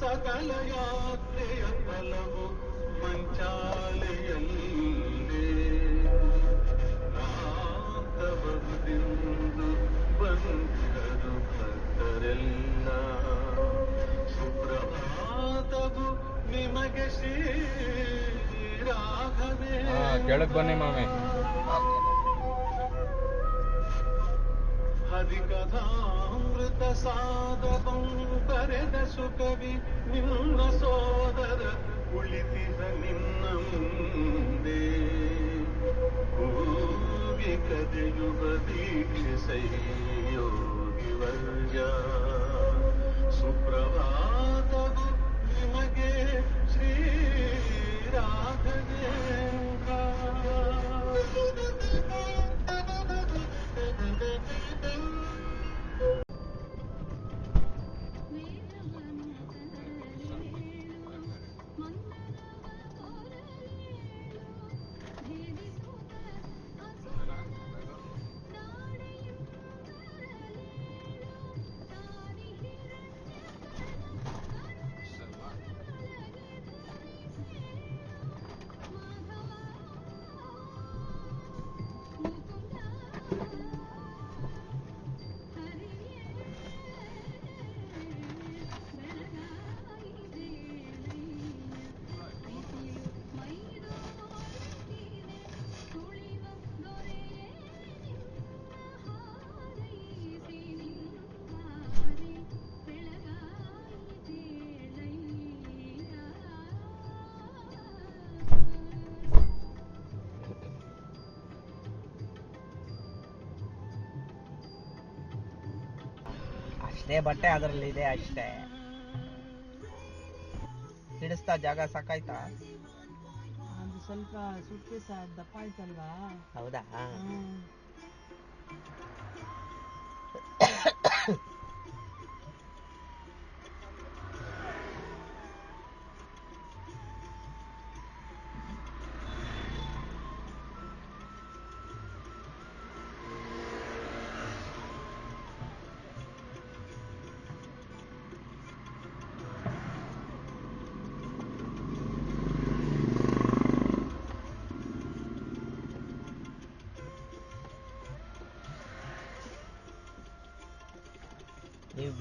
ಸಕಲ ಯಾತ್ರೆಯ ಫಲವು ಮಂಚಾಲೆಯಲ್ಲೇ ಪ್ರಾಪ್ತಬಹುದೆಂದು ಬಂದರು ಭಕ್ತರೆಲ್ಲ. ಸುಪ್ರಭಾತವು ನಿಮಗೆ ಶ್ರೀ ರಾಘವೇಂದ್ರ. ಕೆಳಗೆ ಬನ್ನಿ ಮಾಮಿ. ಹರಿಕಥಾಮೃತ ಸಾಧಕಂ ಬರೆದ ಸುಕವಿ ನಿನ್ನ ಸೋದರ ಕುಳಿತಿಹ ನಿನ್ನ ಮುಂದೆ. ಕೂಗಿ ಕರೆಯುವ ದೀಕ್ಷಿಸೈ ಯೋಗಿ ವರ್ಯ. ಸುಪ್ರಭಾತವು ನಿಮಗೆ ಶ್ರೀ ರಾಘವೇಂದ್ರ. ಅಷ್ಟೇ ಬಟ್ಟೆ ಅದರಲ್ಲಿದೆ ಅಷ್ಟೇ. ಹಿಡಿಸ್ತಾ ಜಾಗ ಸಾಕಾಯ್ತಾ? ಅದು ಸ್ವಲ್ಪ ಸುಟ್ಕೇಸ ದಪ್ಪ ಆಯ್ತಲ್ವಾ? ಹೌದಾ? ನೀವು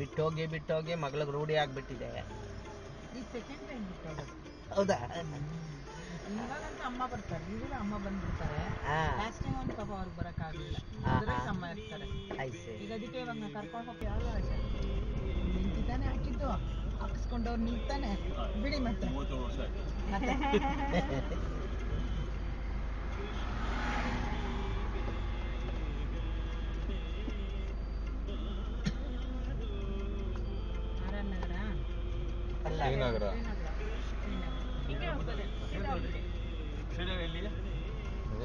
ಬಿಟ್ಟೋಗಿ ಮಗಳಿಗೆ ರೂಢಿ ಆಗ್ಬಿಟ್ಟಿದೆ. ಈ ಸೆಕೆಂಡ್ ಟೈಮ್ ಬಿಟ್ಟೋಗೋದು. ಹೌದಾ? ಇವಾಗಂತೂ ಅಮ್ಮ ಬರ್ತಾರೆ, ಈಗಲೂ ಅಮ್ಮ ಬಂದ್ಬಿಡ್ತಾರೆ. ಲಾಸ್ಟ್ ಟೈಮ್ ಒಂದು ಪಾಪ ಅವ್ರಿಗೆ ಬರೋಕ್ಕಾಗಲಿಲ್ಲ, ಅಮ್ಮ ಇರ್ತಾರೆ. ಈಗ ಅದಕ್ಕೆ ಇವಾಗ ನಾವು ಕರ್ಕೊಂಡು ಹೋಗಿ ಯಾವಾಗ ಆಚೆ ನಿಂತಿದ್ದಾನೆ ಹಾಕಿದ್ದು ಹಾಕಿಸ್ಕೊಂಡವ್ರು ನಿಲ್ತಾನೆ ಬಿಡಿ ಮತ್ತೆ. ಶ್ರೀನಗರ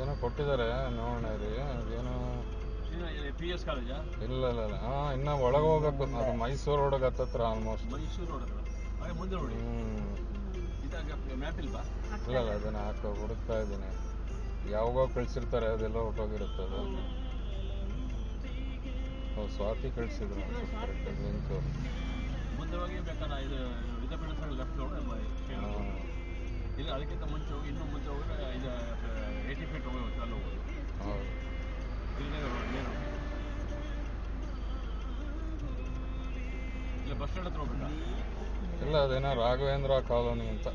ಏನೋ ಕೊಟ್ಟಿದ್ದಾರೆ ನೋಡೋಣ ರೀ. ಅದೇನೋ PS ಕಾಲೇಜಾ? ಇಲ್ಲ ಇನ್ನ ಒಳಗೆ ಹೋಗ್ಬೇಕು. ಅದು ಮೈಸೂರು ರೋಡ್ ಹತ್ತತ್ರ ಆಲ್ಮೋಸ್ಟ್. ಮೈಸೂರು ರೋಡ್ ಮುಂದೆ ನೋಡಿ. ಮ್ಯಾಪ್ ಇಲ್ವಾ? ಇಲ್ಲ ಅದನ್ನ ಹುಡುಕ್ತಾ ಇದ್ದೀನಿ. ಯಾವಾಗ ಕಳ್ಸಿರ್ತಾರೆ ಅದೆಲ್ಲ ಹೊಟ್ಟೋಗಿರುತ್ತೆ ಅದು. ಸ್ವಾತಿ ಕಳ್ಸಿದ್ರು ಕರೆಕ್ಟ್ ಲಿಂಕ್. ಮುಂದೆ ಹೋಗಿ ಬೇಕಾದ್ರೆ ಇದು ವಿದ್ಯಾಪೀಠ ಲೆಫ್ಟ್ ನೋಡಿ ಇಲ್ಲ, ಅದಕ್ಕಿಂತ ಮುಂಚೆ ಹೋಗಿ ಇನ್ನೂ ಮುಂಚೆ ಹೋಗಿದ್ರೆ ಇದು 80 ಫೀಟ್ ಹೋಗಿ ಅಲ್ಲಿ ಹೋಗೋದು. ಹೌದು. ಇಲ್ಲ ಬಸ್ ಸ್ಟ್ಯಾಂಡ್ ಹತ್ರ ಹೋಗ್ಬೇಕಾ? ಇಲ್ಲ ಅದೇನೋ ರಾಘವೇಂದ್ರ ಕಾಲೋನಿ ಅಂತ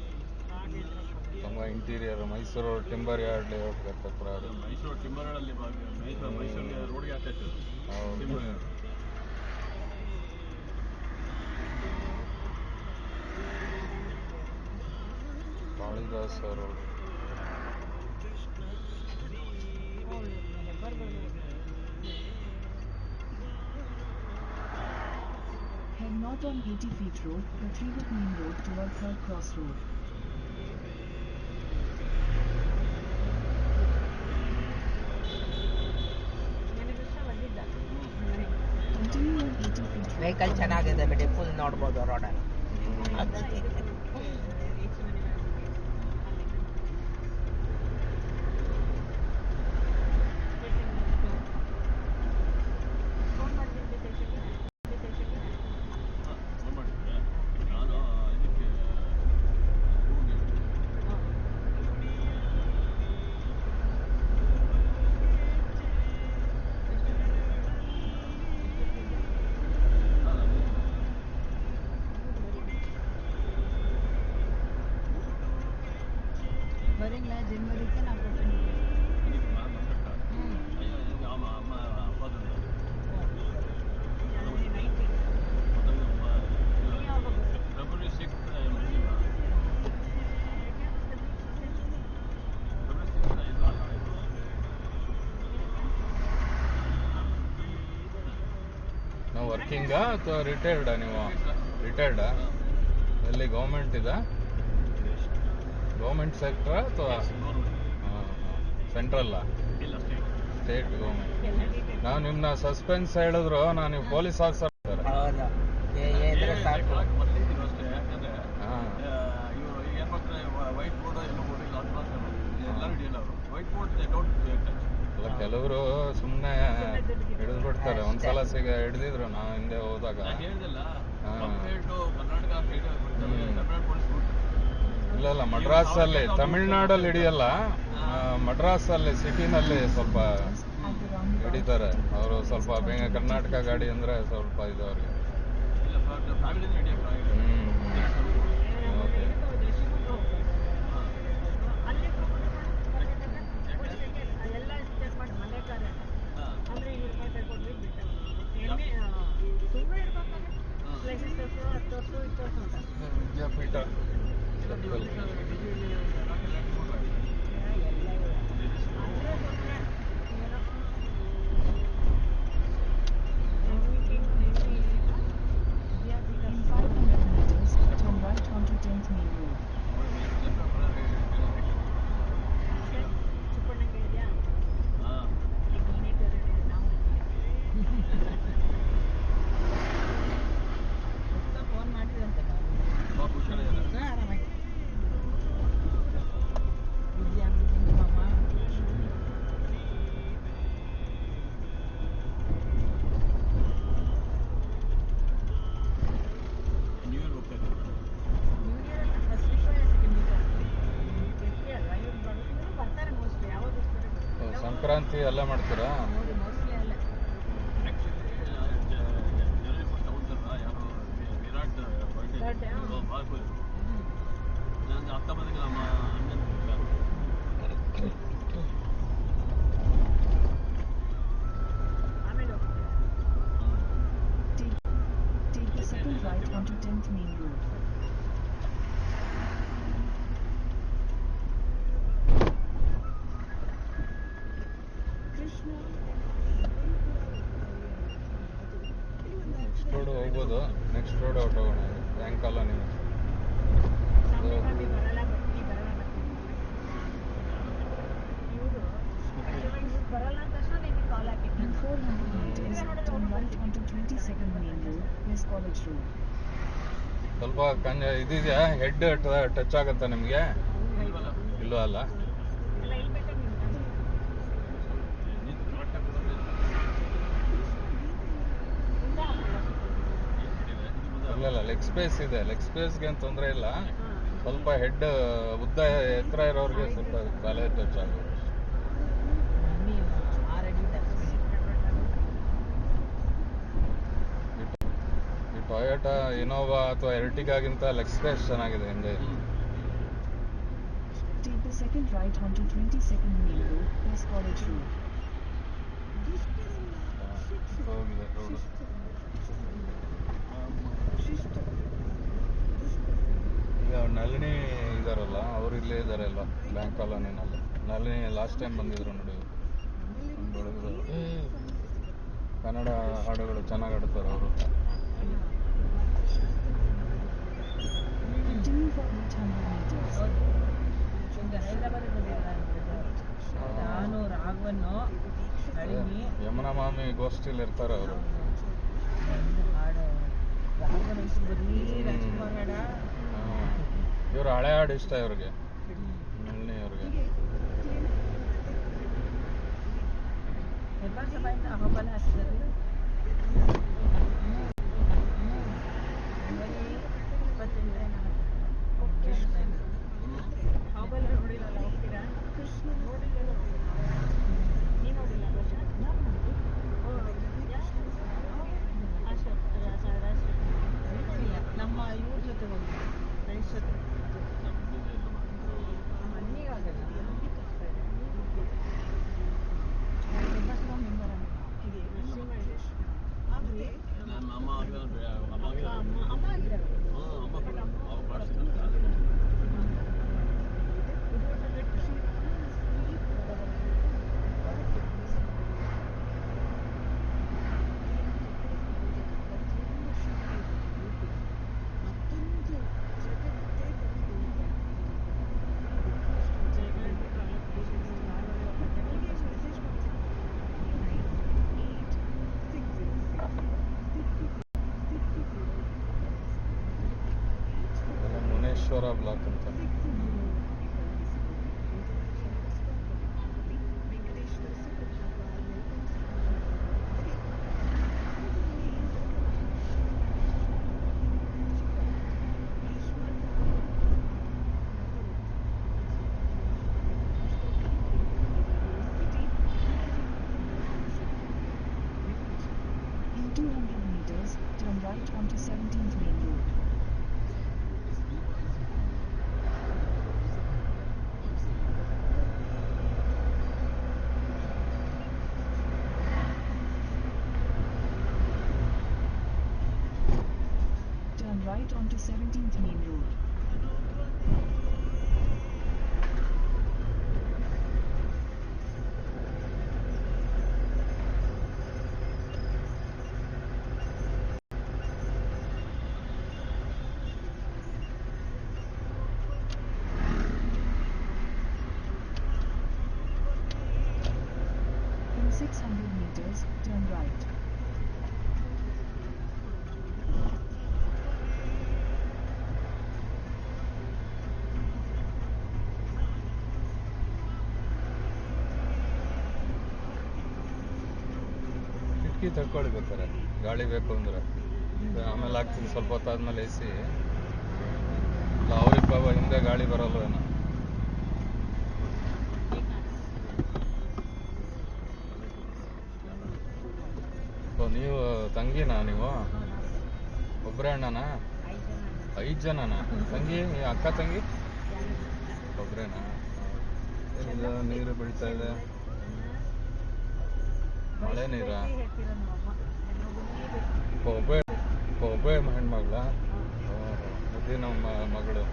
ತುಂಬ interior. Mysuru timber yard layout ಹತ್ತಿರ. ಮೈಸೂರು ಟಿಂಬರ್ ಯಾರ್ಡ್ ಅಲ್ಲಿ ಮೈಸೂರಿಗೆ ರೋಡ್ಗೆ ಆಗ್ತಾಯಿತ್ತು. ಹೌದು. Kalidasa road. Head north on 80 feet road, Patriot Main Road towards Third Cross Road. Continue on 80 feet road. Vehicle ಚೆನ್ನಾಗಿದೆ ಬಿಡಿ, ಫುಲ್ ನೋಡ್ಬೋದು ರೋಡಲ್ಲಿ. ನಾನು ಇದಕ್ಕೆ ಜನವರಿಗೆ ನಾವು ಕೊಟ್ಟಿದ್ದೀವಿ. ಫೆಬ್ರವರಿ 6 ನಾವು ವರ್ಕಿಂಗಾ ಅಥವಾ ರಿಟೈರ್ಡಾ ನೀವು? ರಿಟೈರ್ಡಾ? ಎಲ್ಲಿ ಗೌರ್ಮೆಂಟ್ ಇದಾ? ಗೌರ್ಮೆಂಟ್ ಸೆಕ್ಟ್ರಾ ಅಥವಾ ಸೆಂಟ್ರಲ್ಲಾ? State government. ನಾವು ನಿಮ್ಮನ್ನ ಸಸ್ಪೆನ್ಸ್ ಹೇಳಿದ್ರು ನಾನು ನೀವು ಪೊಲೀಸ್ ಆಫೀಸರ್ ಇದ್ದಾರೆ. ಹೌದು ಇದ್ರೆ ಸಾಕು. ಬರ್ತಿದ್ದೀವಿ ಅಷ್ಟೇ. ಯಾಕಂದ್ರೆ ಹಾಂ ಇವರು ಏನ್ ಮಾಡ್ತಾರೆ, ವೈಟ್ ಬೋರ್ಡ್ ಎಲ್ಲ ಬೋರ್ಡ್ ಇಲ್ಲ ಅಂತ ಮಾಡ್ತಾರೆ. ಎಲ್ಲರೂ ಹಿಡಿಯಲ್ಲ ಅವರು. ವೈಟ್ ಬೋರ್ಡ್ ಡೌಟ್ ಅಲ್ಲ, ಕೆಲವರು ಸುಮ್ಮನೆ ಹಿಡಿದು ಬಿಡ್ತಾರೆ. ಒಂದ್ಸಲ ಹಿಡಿದಿದ್ರು ನಾವು ಹಿಂದೆ ಹೋದಾಗ. ನಾನು ಹೇಳ್ದಲ್ಲ, ಹಾಂ. Compare to Karnataka Tamil Nadu police ಇಲ್ಲ ಮಡ್ರಾಸಲ್ಲಿ, ತಮಿಳ್ನಾಡಲ್ಲಿ ಹಿಡಿಯಲ್ಲ. ಮಡ್ರಾಸಲ್ಲಿ ಸಿಟಿನಲ್ಲಿ ಸ್ವಲ್ಪ ಹಿಡಿತಾರೆ. ಅವರು ಸ್ವಲ್ಪ ಬೇಗ ಕರ್ನಾಟಕ ಗಾಡಿ ಅಂದ್ರೆ ಸ್ವಲ್ಪ ಇದು ಅವ್ರಿಗೆ. ಇಲ್ಲ ಫ್ಯಾಮಿಲಿನ ಹಿಡಿಯೋಕ್ಕಾಗಿಲ್ಲ. Okay. Vidyapeeth In 500 meters, turn right onto 10th Main Road. Phone ಮಾಡಿದ್ರಂತೆ ಹುಷಾರಿದ್ದಾರೆ. ಇದೆಯಾ ನಿಮ್ಮಮ್ಮ? ನ್ಯೂ ಇಯರ್ ಹೋಗ್ತಾ ಇದ್ದಾರೆ. ಸಂಕ್ರಾಂತಿ ಎಲ್ಲ ಮಾಡ್ತೀರಾ? ಜನವರಿ ಫಸ್ಟ್ ಅವತ್ತಲ್ಲ, ಯಾರು ವಿರಾಟ್ ಬರ್ಡೇ ಮಾಡ್ಬೋದು. ನಾನು 19ಕ್ಕೆ ನಮ್ಮ ಅಣ್ಣನ Take the second right onto 10th Main Road. Next road ಹೋಗ್ಬೋದು. ನೆಕ್ಸ್ಟ್ ರೋಡ್ ಔಟ್ ಹೋಗೋಣ. Bank colony. In 400 meters, turn right onto 22nd Main Road, West College Road. ಸ್ವಲ್ಪ ಇದೆಯಾ? ಹೆಡ್ ಟಚ್ ಆಗುತ್ತಾ ನಿಮಗೆ? ಇಲ್ಲೋ ಅಲ್ಲ. ಇಲ್ಲ ಲೆಗ್ ಸ್ಪೇಸ್ ಇದೆ. ಲೆಗ್ ಸ್ಪೇಸ್ಗೆ ಏನು ತೊಂದರೆ ಇಲ್ಲ. ಸ್ವಲ್ಪ ಹೆಡ್ ಉದ್ದ ಎತ್ತರ ಇರೋರಿಗೆ ಸ್ವಲ್ಪ ತಲೆ ಟಚ್ ಆಗೋದು. ಈ ಟೊಯೋಟಾ ಇನೋವಾ ಅಥವಾ ಎರ್ಟಿಗಾಗಿಂತ ಲೆಗ್ ಸ್ಪೇಸ್ ಚೆನ್ನಾಗಿದೆ ಹಿಂದೆ. Take the second right onto 22nd Main Road, West College Road. ಹೋಗಿದೆ ರೋಡು. ಈಗ ನಳಿನಿ ಇದಾರಲ್ಲ, ಅವ್ರು ಇಲ್ಲೇ ಇದ್ದಾರೆ ಎಲ್ಲ ಬ್ಯಾಂಕ್ ಕಾಲೋನಿನಲ್ಲಿ. ನಳಿನಿ ಲಾಸ್ಟ್ ಟೈಮ್ ಬಂದಿದ್ರು ನೋಡಿ. ಬೆಳಗ್ದವರು ಕನ್ನಡ ಹಾಡುಗಳು ಚೆನ್ನಾಗಿ ಹಾಡ್ತಾರೆ ಅವರು. Continue for 800 meters. ಹೈದರಾಬಾದ್ ನಾನು ರಾಘವನ್ನು ನಳಿನಿ ಯಮುನಾ ಮಾಮಿ ಗೋಷ್ಠಿಲಿ ಇರ್ತಾರೆ ಅವರು. ಒಂದು ಹಾಡು ರಾಘವನ್ ಅಂತೂ ಬರೀ ರಾಜ್ಕುಮಾರ್ ಹಾಡ. ಇವ್ರು ಹಳೆ ಹಾಡು ಇಷ್ಟ ಇವ್ರಿಗೆ, ನಳಿನಿ ಅವ್ರಿಗೆ. ಹೆಬ್ಬಾಳ ಸಭಾಯಿಂದ ಅಹಬಲ ಹಾಕಿದ್ದಾರೆ. ಅಹಬಲ ನೋಡಿಲ್ಲ, ಹೋಗ್ತೀರಾ? ನೀ ನೋಡಿಲ್ಲ? ನಮ್ಮ ಇವ್ರ ಜೊತೆ ಹೋಗಿ ಫ್ರೆಂಡ್ಸ್ ಜೊತೆ. ನಮ್ಮ ಅಣ್ಣಿಗಾಗಲ್ಲ. ಟಿಪ್ಪೇಶ್ವರ ಬ್ಲಾಕ್ ಅಂತ. In 200 meters, turn right onto 17th Main Road. Turn right onto 17th Main Road. In 600 meters, turn right. ಕಿಟಕಿ ತಕ್ಕೊಳ್ಳಿ ಬೇಕಾರೆ, ಗಾಳಿ ಬೇಕು ಅಂದ್ರೆ. ಆಮೇಲೆ ಹಾಕ್ತೀನಿ ಸ್ವಲ್ಪ ಹೊತ್ತಾದ್ಮೇಲೆ AC. ಇಲ್ಲ ಅವ್ರಿಗೆ ಬಾಬಾ ಹಿಂದೆ ಗಾಳಿ ಬರಲ್ವೇನೋ. ಓ, ನೀವು ತಂಗಿನಾ ನೀವು? ಒಬ್ಬರೇ ಅಣ್ಣನಾ? 5 ಜನನಾ? ತಂಗಿ ಅಕ್ಕ ತಂಗಿ ಒಬ್ಬರೇನಾ? ಏನಿದೆ ನೀರು ಬೀಳ್ತಾ ಇದೆ, ಮಳೆ ನೀರ? ಒಬ್ಬೇ ಹೆಣ್ಮಗಳ? ಮುದ್ದಿನ ಮಗಳು,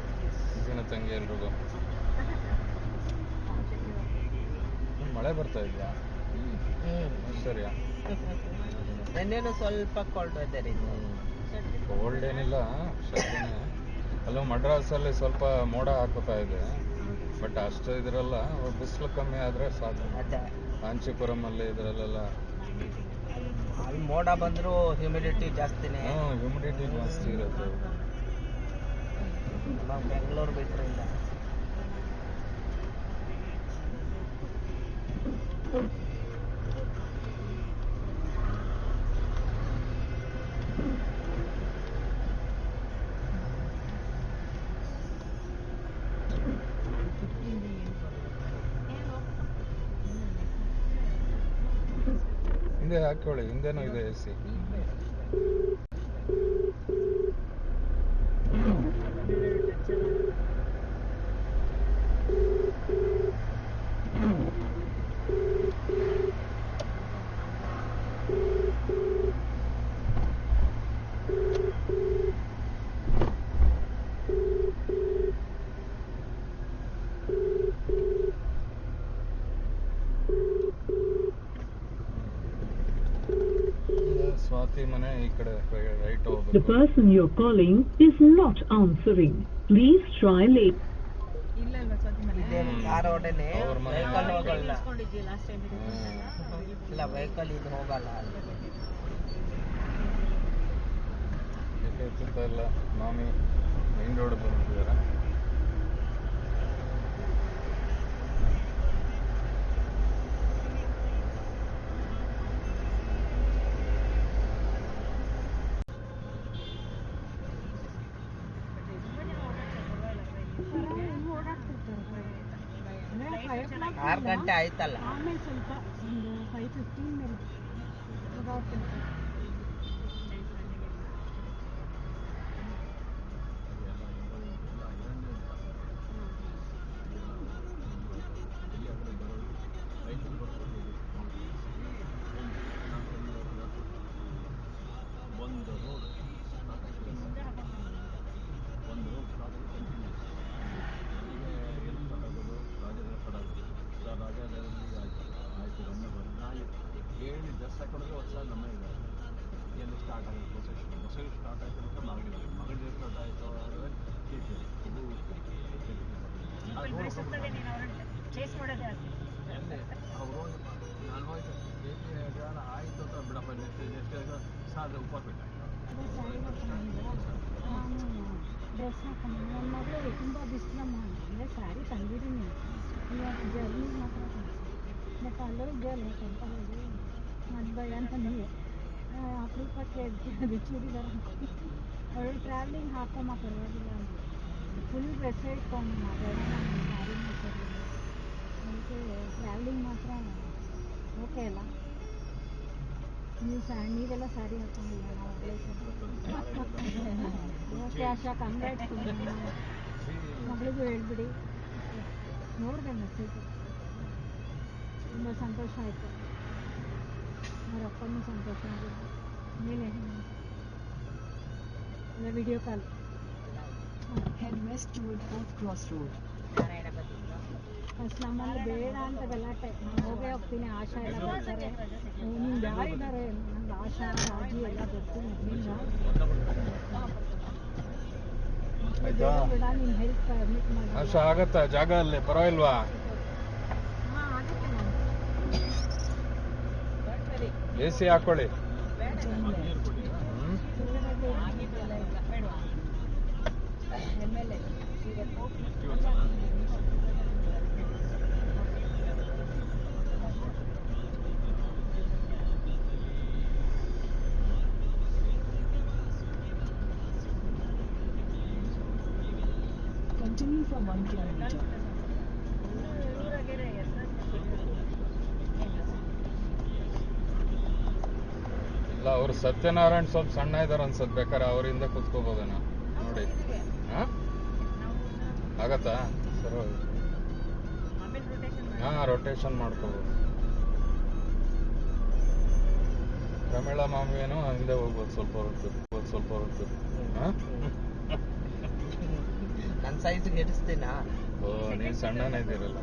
ಮುದ್ದಿನ ತಂಗಿ ಎಲ್ರಿಗೂ. ಮಳೆ ಬರ್ತಾ ಇದೆಯಾ? ಸರಿಯಾ? ನೆನ್ನೆನೂ ಸ್ವಲ್ಪ ಕೋಲ್ಡ್ ವೆದರ್ ಇತ್ತು. ಕೋಲ್ಡ್ ಏನಿಲ್ಲ, ಶಕ್ತಿನೇ. ಅಲ್ಲೂ ಮಡ್ರಾಸಲ್ಲಿ ಸ್ವಲ್ಪ ಮೋಡ ಹಾಕೋತಾ ಇದೆ, ಬಟ್ ಅಷ್ಟು ಇದ್ರಲ್ಲ. ಬಿಸಿಲು ಕಮ್ಮಿ ಆದರೆ ಸಾಕು. ಅದೇ ಕಾಂಚೀಪುರಮಲ್ಲಿ ಇದರಲ್ಲೆಲ್ಲ ಅಲ್ಲಿ ಮೋಡ ಬಂದರೂ ಹ್ಯೂಮಿಡಿಟಿ ಜಾಸ್ತಿನೇ. ಹ್ಯೂಮಿಡಿಟಿ ಜಾಸ್ತಿ ಇರುತ್ತೆ. ನಮ್ಮ ಬೆಂಗಳೂರು ಬಿಟ್ಟರೆ ಇಲ್ಲ. ಹಿಂದೆ ಹಾಕೊಳ್ಳಿ, ಹಿಂದೆನೂ ಇದೆ AC. ಸ್ವಾತಿ ಮನೆ ಈ ಕಡೆ ರೈಟ್ The ಹೋಗ್ಬೇಕು. person you're calling is not answering. Please try later. ಇಲ್ಲ ಅಲ್ವಾ ಸ್ವಾತಿ ಮನೆ? ಇದೇ ಕಾರ್ ರೋಡಲ್ಲಿ ಅವ್ರ ಮನೆ ವೆಹಿಕಲ್ ಹೋಗಲ್ಲ. ಇಸ್ಕೊಂಡಿದ್ವಿ ಲಾಸ್ಟ್ ಟೈಮ್ ಇಲ್ಲ ವೆಹಿಕಲ್ ಇದು ಹೋಗಲ್ಲ ಅಲ್ಲಿ. ಯಾಕೆ ಎತ್ತುತ್ತಾ ಇಲ್ಲ? ಮಾಮಿ ಮೈನ್ ರೋಡ್ ಬಂದಿದ್ದಾರೆ. ಆರು ಗಂಟೆ ಆಯ್ತಲ್ಲ. ಆಮೇಲೆ ಸ್ವಲ್ಪ ಒಂದು 5:15 ಮೇಲೆ ಓಡಾಡ್ತಿರ್ತಾರೆ. ಎಲ್ಲ ಐರನ್ನೇ ಜಾಸ್ತಿ. ಎಲ್ಲಿ ಆ ಕಡೆ ಬರೋದು ರೈತರು ಬರ್ಕೊಂಡು ಇದು ಒಂದು ರೋಡ್ ಸ್ಟಾರ್ಟ್ ಆಗಿದೆ, ಒಂದು ರೋಡ್ ಸ್ಟಾರ್ಟ್ ಆಗಿ ಕಂಟಿನ್ಯೂಸ್. ಈಗ ಏನು ಸ್ಟಾರ್ಟ್ ಆಗೋದು? ರಾಜಾದೇವ ಸ್ಟಾರ್ಟ್ ಆಗೋದು. ರಾಜಾದೇವರಲ್ಲಿ ಆಯ್ತು ರಮ್ಮೆ ಬರೋದು. ನಾನು ಹೇಳಿ ಡ್ರೆಸ್ ಹಾಕೊಂಡ್ರೆ ವರ್ಷ ನಮ್ಮೇ ಇದ್ದಾರೆ. ಎಲ್ಲಿ ಸ್ಟಾರ್ಟ್ ಆಗೋದು ಬಸವೇಶ್ವರ ಸ್ಟಾರ್ಟ್ ಆಯಿತು ಅಂದರೆ ಮಗದೇವ್ ಸ್ಟಾರ್ಟ್ ಆಯಿತು ಅಂದರೆ KPL ಪೂರ್ತಿ ಅಲ್ಲೇ ಅವರು ನಾನು ಹೋಯ್ತು KPL ಆಯಿತು ಅಂತ ಬಿಡಪ್ಪ ನೆಕ್ಸ್ಟ್ ಸಾಲದ ಉಪಪೇಟೆ ನಾನು ಡ್ರೆಸ್ ಹಾಕೊಂಡು ನನ್ನ ಮಗಳು ತುಂಬ ಬಿಸಿಲಮ್ಮ ಅಂದರೆ ಸ್ಯಾರಿ ತಂದಿದ್ದೀನಿ ಇವತ್ತು ಜರ್ನಿಗೆ ಮಾತ್ರ ಬಟ್ ಅಲ್ಲೋಗಿ ಅಲ್ಲ ಟೆಂಪಲಲ್ಲಿ ಅದು ಭಯ ಅಂತ ನೀವು ಅಪರೂಪಕ್ಕೆ ಅದು ಚೂಡಿದಾರ ಹಾಕೊಂಡು ಅವಳು ಟ್ರಾವೆಲಿಂಗ್ ಹಾಕಮ್ಮ ಪರವಾಗಿಲ್ಲ ಅಂದರು ಫುಲ್ ಡ್ರೆಸ್ಸೇ ಇಟ್ಕೊಂಡು ಬೇಡ ನಾನು ಸ್ಯಾರಿ ಮಾಡ್ತಿದ್ದೀನಿ ಅದಕ್ಕೆ ಟ್ರಾವೆಲಿಂಗ್ ಮಾತ್ರ ಓಕೆ ಅಲ್ಲ ನೀವೆಲ್ಲ ಸ್ಯಾರಿ ಹಾಕೊಂಡಿಲ್ಲ ನಾವು ಒಬ್ಬಳೇ ಓಕೆ ಆಶಾ ಕಂಗ್ರಾಟ್ಸ್ ಮಗಳಿಗೂ ಹೇಳ್ಬಿಡಿ ನೋಡಿದೆ ಮೆಸೇಜು ತುಂಬ ಸಂತೋಷ ಆಯಿತು ಅವ್ರ ಅಪ್ಪನೂ ಸಂತೋಷ ಆಗಿದ್ದು ಮೇಲೆ ಇಲ್ಲ video call Head west toward 4th Cross Road. Narayana ಬಂದಿದ್ರು ಫಸ್ಟ್ ನಮ್ಮಲ್ಲಿ ಬೇಡ ಅಂತ ಗಲಾಟೆ ನಾನು ಹೋಗ್ತೀನಿ ಆಶಾ ಎಲ್ಲ ಬರ್ತಾರೆ ನಿಮ್ಗೆ ಯಾರಿದ್ದಾರೆ ನಂಗೆ ಆಶಾ ರಾಜಿ ಎಲ್ಲ ಗೊತ್ತು ಮೊದಲಿಂದ ಆಯ್ತಾ ಬೇಡ ನೀನು ಹೆಲ್ತ್ ಪರ್ಮಿಟ್ ಮಾಡಿ ಆಶಾ ಆಗತ್ತಾ ಜಾಗ ಅಲ್ಲೇ ಪರವಾಗಿಲ್ವಾ ಹಾಂ ಆಗುತ್ತೆ ನಾನು ಸರಿ AC ಹಾಕೊಳ್ಳಿ ಬೇಡ ಆಗಿದ್ದೆಲ್ಲ ಇಲ್ಲ ಬೇಡವಾ MLA Continue for 1 kilometer. ಊರಾಗೆರೆ ಇಲ್ಲ ಅವ್ರು ಸತ್ಯನಾರಾಯಣ್ ಸ್ವಲ್ಪ ಸಣ್ಣ ಇದಾರೆ ಅನ್ಸತ್ ಬೇಕಾರೆ ಅವರಿಂದ ಕೂತ್ಕೋಬೋದೇನೋ ನೋಡಿ ಆಗತ್ತಾ ಸರಿ ಆಮೇಲೆ ರೊಟೇಷನ್ ಹಾಂ ರೊಟೇಷನ್ ಮಾಡ್ಕೋಬೋದು ಪ್ರಮೀಳ ಮಾಮಿಯೇನೋ ಹಿಂದೆ ಹೋಗ್ಬೋದು ಸ್ವಲ್ಪ ಹೊರತು ಹಾಂ ನನ್ನ ಸೈಜ್ಗೆ ಹಿಡಿಸ್ತೀನಾ ಓ ನೀವು ಸಣ್ಣನೇ ಇದ್ದೀರಲ್ಲ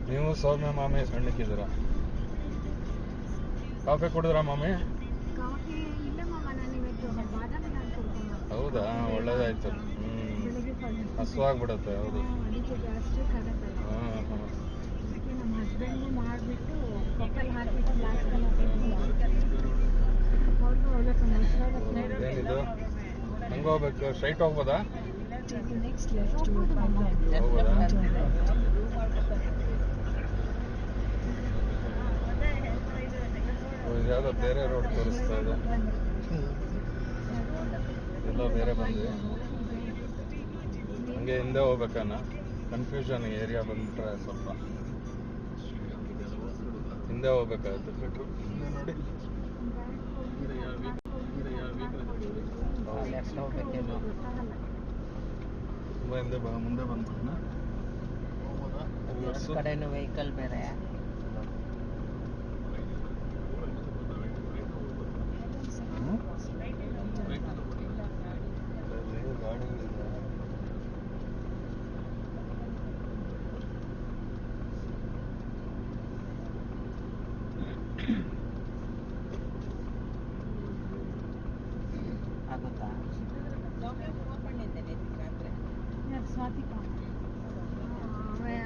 ನೀವು ಸೌಮ್ಯ ಮಾಮಿ ಸಣ್ಣಕ್ಕಿದ್ದೀರಾ ಕಾಫಿ ಕುಡಿದ್ರಾ ಮಾಮಿ ಕಾಫಿ ಇಲ್ಲ ಮಾಮ ನಾನು ಇವತ್ತು ಬಾದಾಮಿ ನಾನು ಕುಡ್ಕೊಂಡು ಹೌದಾ ಒಳ್ಳೇದಾಯ್ತು ಬೆಳಿಗ್ಗೆ ಹಸುವಾಗ್ಬಿಡತ್ತೆ ಹೌದು ಅದಕ್ಕೆ ಗ್ಯಾಸ್ಟ್ರಿಕ್ ಆಗುತ್ತಲ್ಲ ಹಾಂ ಹಾಂ ಅದಕ್ಕೆ ನಮ್ಮ ಹಸ್ಬೆಂಡ್ಗೂ ಮಾಡಿಬಿಟ್ಟು ಕಪ್ಪಲ್ಲಿ ಹಾಕಿಬಿಟ್ಟು ಗ್ಲಾಸ್ಗೆಲ್ಲ ಅವ್ರಿಗೂ ಒಳ್ಳೆ ಮೊಸರು ಏನಿದು ಹೆಂಗೆ ಹೋಗ್ಬೇಕು ಸ್ಟ್ರೈಟ್ ಹೋಗ್ಬೋದಾ Take the next left toward Pipeline Road. ಹೋಗ್ಬೋದಾ Turn right. ಇದ್ಯಾವುದೋ ಬೇರೆ ರೋಡ್ ತೋರಿಸ್ತಾ ಇದೆ ಎಲ್ಲ ಬೇರೆ ಬಂದ್ವಿ ಹಂಗೆ ಹಿಂದೆ ಹೋಗ್ಬೇಕನ್ನ ಕನ್ಫ್ಯೂಷನ್ ಏರಿಯಾ ಬಂದ್ಬಿಟ್ರೆ ಸ್ವಲ್ಪ ಹಿಂದೆ ಹೋಗ್ಬೇಕಾಗುತ್ತೆ ಬಿಟ್ರು ನೋಡಿ ಲೆಫ್ಟ್ ಹೋಗ್ಬೇಕೇನೋ ತುಂಬ ಹಿಂದೆ ಮುಂದೆ ಬಂದ್ಬಿಟ್ಟಣ ಎರಡು ಕಡೆನೂ ವೆಹಿಕಲ್ ಬೇರೆ ಗಾಡಿ ಆಗುತ್ತಾ ಫೋನ್ பண்ணியிருந்தேன் ರಾತ್ರಿ ಸ್ವಾತಿಕ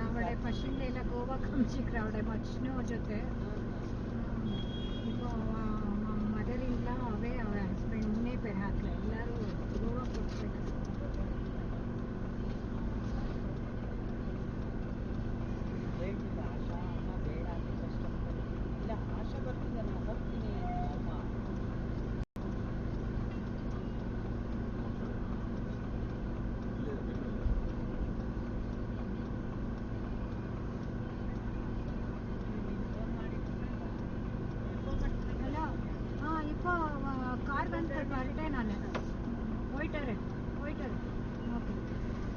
ಅವಳೆ ಫಸ್ಟಿಂದ ಎಲ್ಲ ಗೋವಾಕ್ಕೆ ಹಂಚಿಕ್ರೆ ಅವಳೆ ಮಚ್ನೂ ಜೊತೆ ಮದರ್ ಇಲ್ಲ ಅವೇ ಅವಳ ಹಸ್ಬೆಂಡ್ ಮುನ್ನೆ ಪೇರ್ ಹಾಕ್ಲ ಎಲ್ಲರೂ ಗೋವಾ ಕೊಟ್ಬೇಕು ಹೇಳ್ತಿದ್ದ ಆಶಾ ಅಮ್ಮ ಬೇಡ ಅಂತ ಕಷ್ಟ ಇಲ್ಲ ಆಶಾ ಬರ್ತಿದ್ದ ನಾನು ಹೋಗ್ತೀನಿ ಅಮ್ಮ ಅಲ್ಲ ಹಾಂ ಇಪ್ಪ ಕಾರ್ ಬಂದು ಹೊರಟೆ ನಾನು ಹೋಯ್ಟಾರೆ ಓಕೆ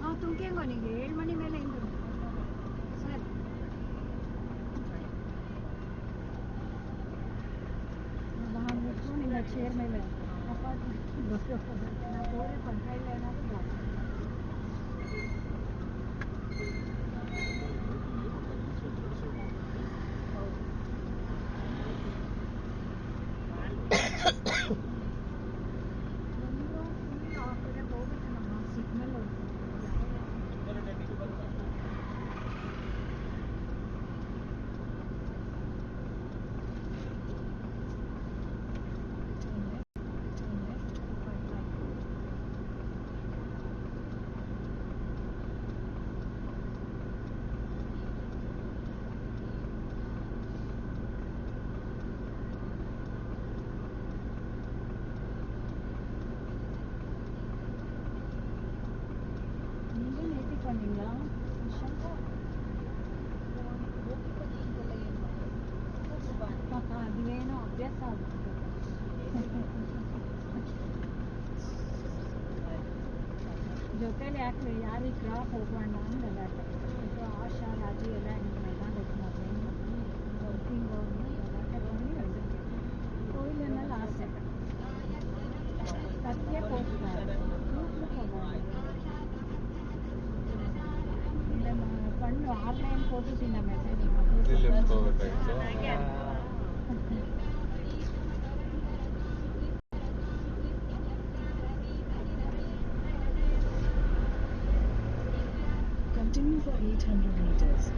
ಹಾಂ ತುಂಬ್ಕೆಂಗೋನಿಗೆ 7 ಮಣಿ ಮೇಲೆ ಇಂದು ಸರಿ ನಾನು ಬಿಟ್ಕೊಂಡಿಲ್ಲ ಚೇರ್ ಮೇಲೆ ಅಪಾರ್ಟ್ಮೆಂಟ್ ನಾ ತೋರೆ ಪಂಚಾಯಿಲ್ಲ ಏನಾದರೂ ಆ ಕಡೆ ಹೋಗುತ್ತೆ ನಮ್ಮ ಸಿಗ್ನಲ್ ಜೊತೆಲಿ ಯಾಕೆ ಯಾರಿಗೆ ಡ್ರಾಪ್ ಹೋಗೋಣ ಅಂತ ಗಲಾಟೆ. ಇದು ಆಶಾ ರಾಜು ಎಲ್ಲ ಹಿಂಗೆ ಮಾತಾಡೋದು ಮೊದಲು ವರ್ಕಿಂಗ್ ಅವ್ರನ್ನ ಗಲಾಟೆ ಬಂದು ಕೊಯ್ಲಿನಲ್ಲಿ ಆಸೆ ಸತ್ಯಕ್ಕೋಸ್ಕರ ಕಣ್ಣು ಆನ್ಲೈನ್ ಫೋಟೋಸಿಂದ ಮೆಸೇಜ್ ಲೆಫ್ಟ್ ಹೋಗ್ಬೇಕಾಯ್ತು. Continue for 800 meters.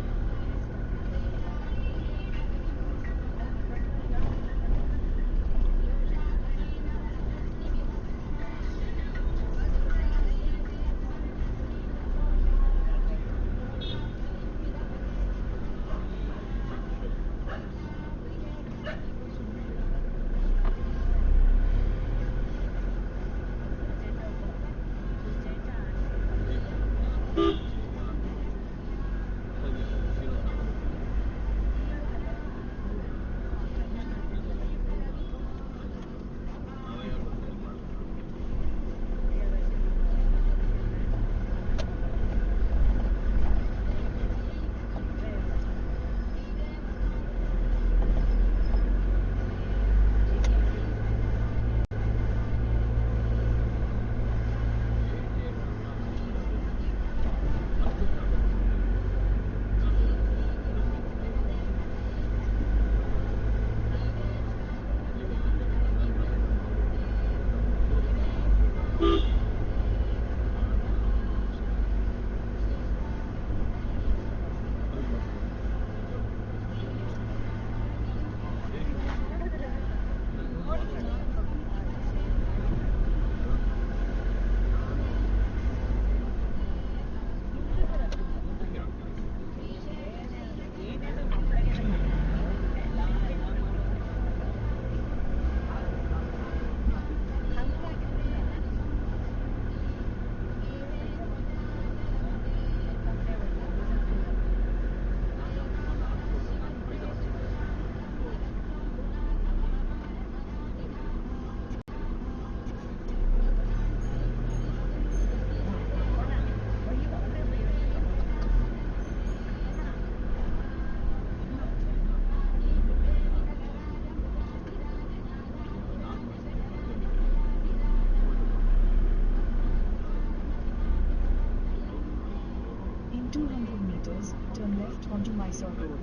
In 200 meters, turn left onto Mysore Road.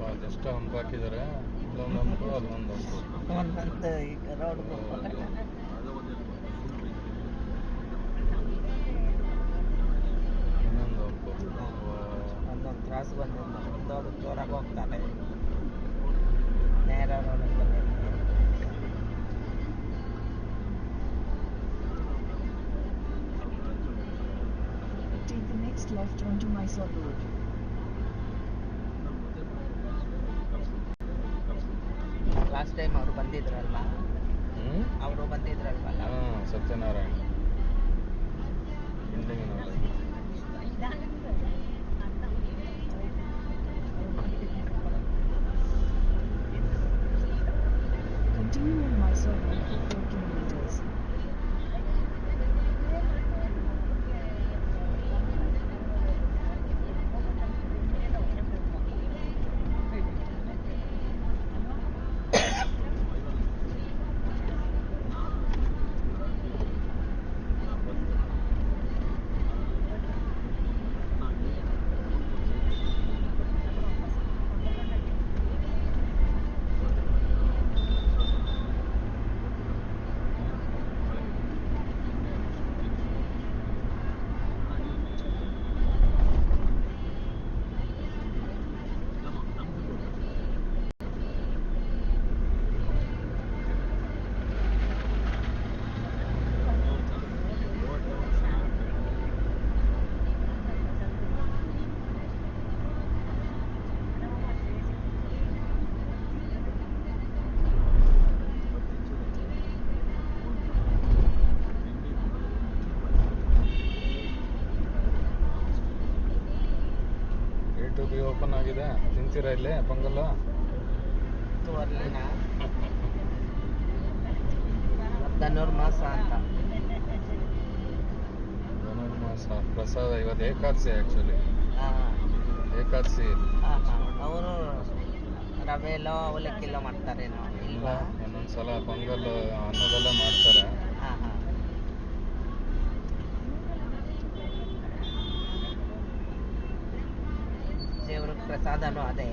ಅದೆಷ್ಟು ಹಂಪ್ ಹಾಕಿದ್ದಾರೆ, ಇಲ್ಲೊಂದು ಹಂಪು ಅಲ್ಲೊಂದು ಹಂಪು. ಒಂದೊಂದು ಈಗ ರೋಡ್ ಇನ್ನೊಂದು ಹಂಪು. ಒಂದೊಂದು ಕ್ರಾಸ್ ಬಂದಿದ್ದು ಮುಂದೋಡು ಜೋರಾಗಿ ಹೋಗ್ತಾನೆ ನೇರ ರೋಡ್ ಬಂದಿದ್ದು. Take the next left onto Mysore Road. Last time ಅವರು ಬಂದಿದ್ರಲ್ವಾ, ಅವರು ಬಂದಿದ್ರಲ್ವಾ ಹಾಂ, ಸತ್ಯನಾರಾಯಣ ಬಿಲ್ಡಿಂಗಿನಲ್ಲಿ. Continue on Mysore Road for 4 kilometers. A2B open ಆಗಿದೆ, ತಿಂತೀರಾ ಇಲ್ಲಿ ಪೊಂಗಲ್ಲು? ಅಲ್ಲಿನ ಧನುರ್ಮಾಸ ಅಂತ. ಧನುರ್ಮಾಸ ಪ್ರಸಾದ ಇವತ್ತು ಏಕಾದಶಿ ಆ್ಯಕ್ಚುಲಿ. ಏಕಾದಶಿ ಅವರು ರವೆಲೋ ಅವಲಕ್ಕಿಲೋ ಮಾಡ್ತಾರೇನೋ ಇಲ್ವಾ? ಒಂದೊಂದ್ಸಲ ಪೊಂಗಲ್ ಅನ್ನದೆಲ್ಲ ಮಾಡ್ತಾರೆ. ದೇವ್ರಿಗೆ ಪ್ರಸಾದನೂ ಅದೇ.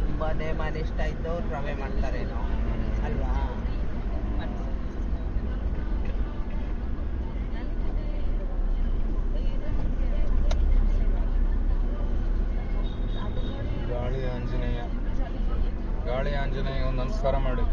ತುಂಬಾ ದೇವಮಾನ ಇಷ್ಟ ಇದ್ದು ರವೆ ಮಾಡ್ತಾರೇನೋ ಅಲ್ವಾ? ಗಾಳಿ ಆಂಜನೇಯ ಒಂದು ನಮಸ್ಕಾರ ಮಾಡಿ.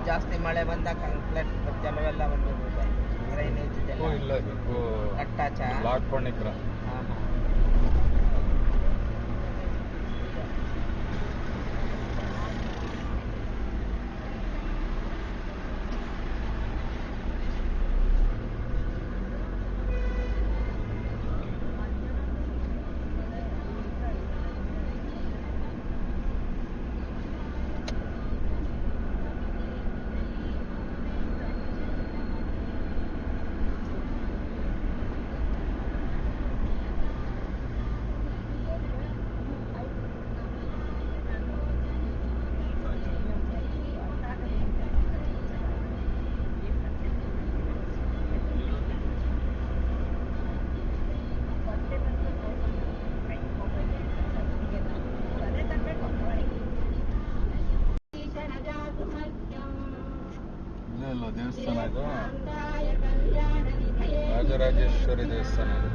ಜಾಸ್ತಿ ಮಳೆ ಬಂದಾಗ ಕಂಪ್ಲೇಂಟ್ ಜಲವೆಲ್ಲ ಬಂದು ಡ್ರೈನೇಜ್ ಇಲ್ಲ ಕಟ್ಟಾಚ ಬ್ಲಾಕ್ ಪಣಿಕ್ರ. ದೇವಸ್ಥಾನ ಇದು ರಾಜರಾಜೇಶ್ವರಿ ದೇವಸ್ಥಾನ ಇದು.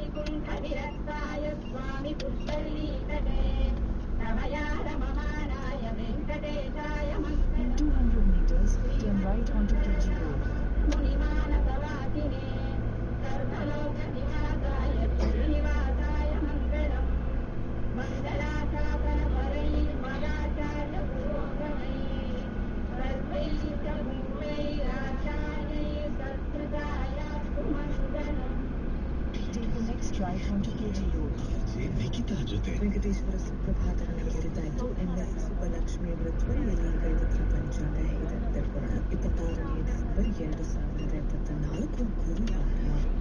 श्रीवैकुण्ठविरक्ताय स्वामि पुष्करिणीतटे रमयारममानाय वेङ्कटेशाय In 200 meters, turn right onto KG Road. मुनिमानसवासिने सर्वलोकनिवासाय श्रीनिवासाय मङ्गलम् मङ्गलाशासनपरैर्मदाचार्यपुरोगमैः सर्वैः च भूमैः ವಿಶ್ವೇಶ್ವರ ಸುಪ್ರಭಾತ ನಡೆಸಿದ್ದಾಯಿತು. MS ಸುಬ್ಬಲಕ್ಷ್ಮಿ ಅವರ ಧ್ವನಿಯಲ್ಲಿ ದೈವತ್ರ ಪಂಚಾಂಗ ಹೇಗಿದೆ ತಿಳ್ಕೊಳ್ಳೋಣ. 26ನೇ ಡಿಸೆಂಬರ್ 2024 ಗುರುವಾರ.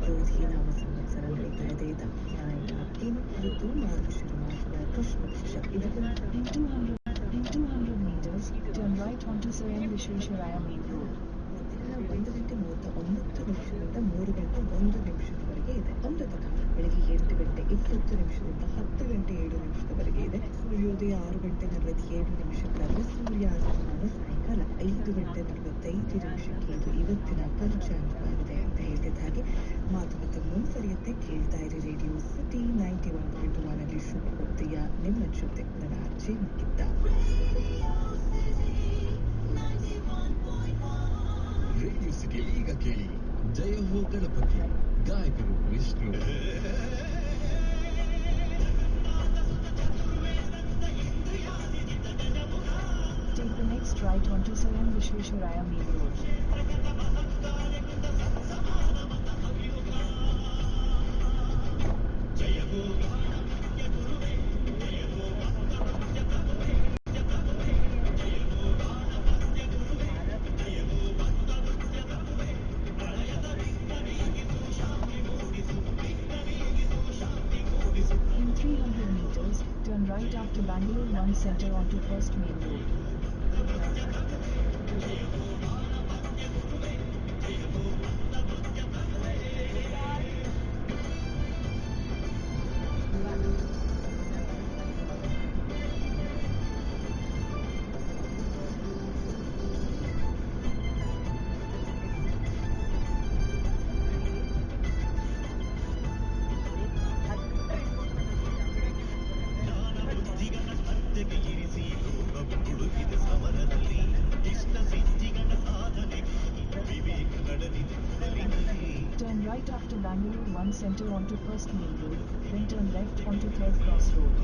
ರೋಧಿ ನಾಮ ಸಂವತ್ಸರ ನಡೀತಾ ಇದೆ. ದಕ್ಷಿಣಾಯನ ಇನ್ನು ಋತು ಮಾರ್ಗಶಿರ ಮಾಸದ ಕೃಷ್ಣ ಪಕ್ಷ. ಇದಕ್ಕೆ In 200 meters, turn right onto Swayam Vishveshwaraya Main Road. ಮಧ್ಯಾಹ್ನ 1:39 3 ಗಂಟೆ 1 ನಿಮಿಷದವರೆಗೆ ಇದೆ. ಅಮೃತಕಾಲ ಬೆಳಗ್ಗೆ 8 ಗಂಟೆ 20 ನಿಮಿಷದಿಂದ 10 ಗಂಟೆ 7 ನಿಮಿಷದವರೆಗೆ ಇದೆ. ಸೂರ್ಯೋದಯ 6 ಗಂಟೆ 47 ನಿಮಿಷಕ್ಕಾದ್ರೆ ಸೂರ್ಯಾಸ್ತಮಾನ ಸಾಯಂಕಾಲ 5 ಗಂಟೆ 45 ನಿಮಿಷಕ್ಕೆ. ಇದು ಇವತ್ತಿನ ಪಂಚಾಂಗವಾಗಿದೆ ಅಂತ ಹೇಳಿದ ಹಾಗೆ ಮಾತುಕತೆ ಮುಂದುವರಿಯುತ್ತೆ. ಕೇಳ್ತಾ ಇರಿ ರೇಡಿಯೋ ಸಿಟಿ 91.1 ಅಲ್ಲಿ ಶುಭ ಹೊತ್ತೆಯ ನಿಮ್ಮ ಜೊತೆ ನನ್ನ ಅರ್ಜಿ ನಿಕ್ಕಿದ್ದ. ರೇಡಿಯೋ ಸಿಟಿಯಲ್ಲಿ ಈಗ ಕೇಳಿ ಜಯ ಹೋ ಗಣಪತಿ, ಗಾಯಕರು Vishnu. Take the next right onto Swayam Vishveshwaraya Main Road. In 300 meters, turn right after Bangalore 1 Center onto First Main Road. Turn right after Bangalore 1 Center onto First Main Road, then turn left onto Third Cross Road.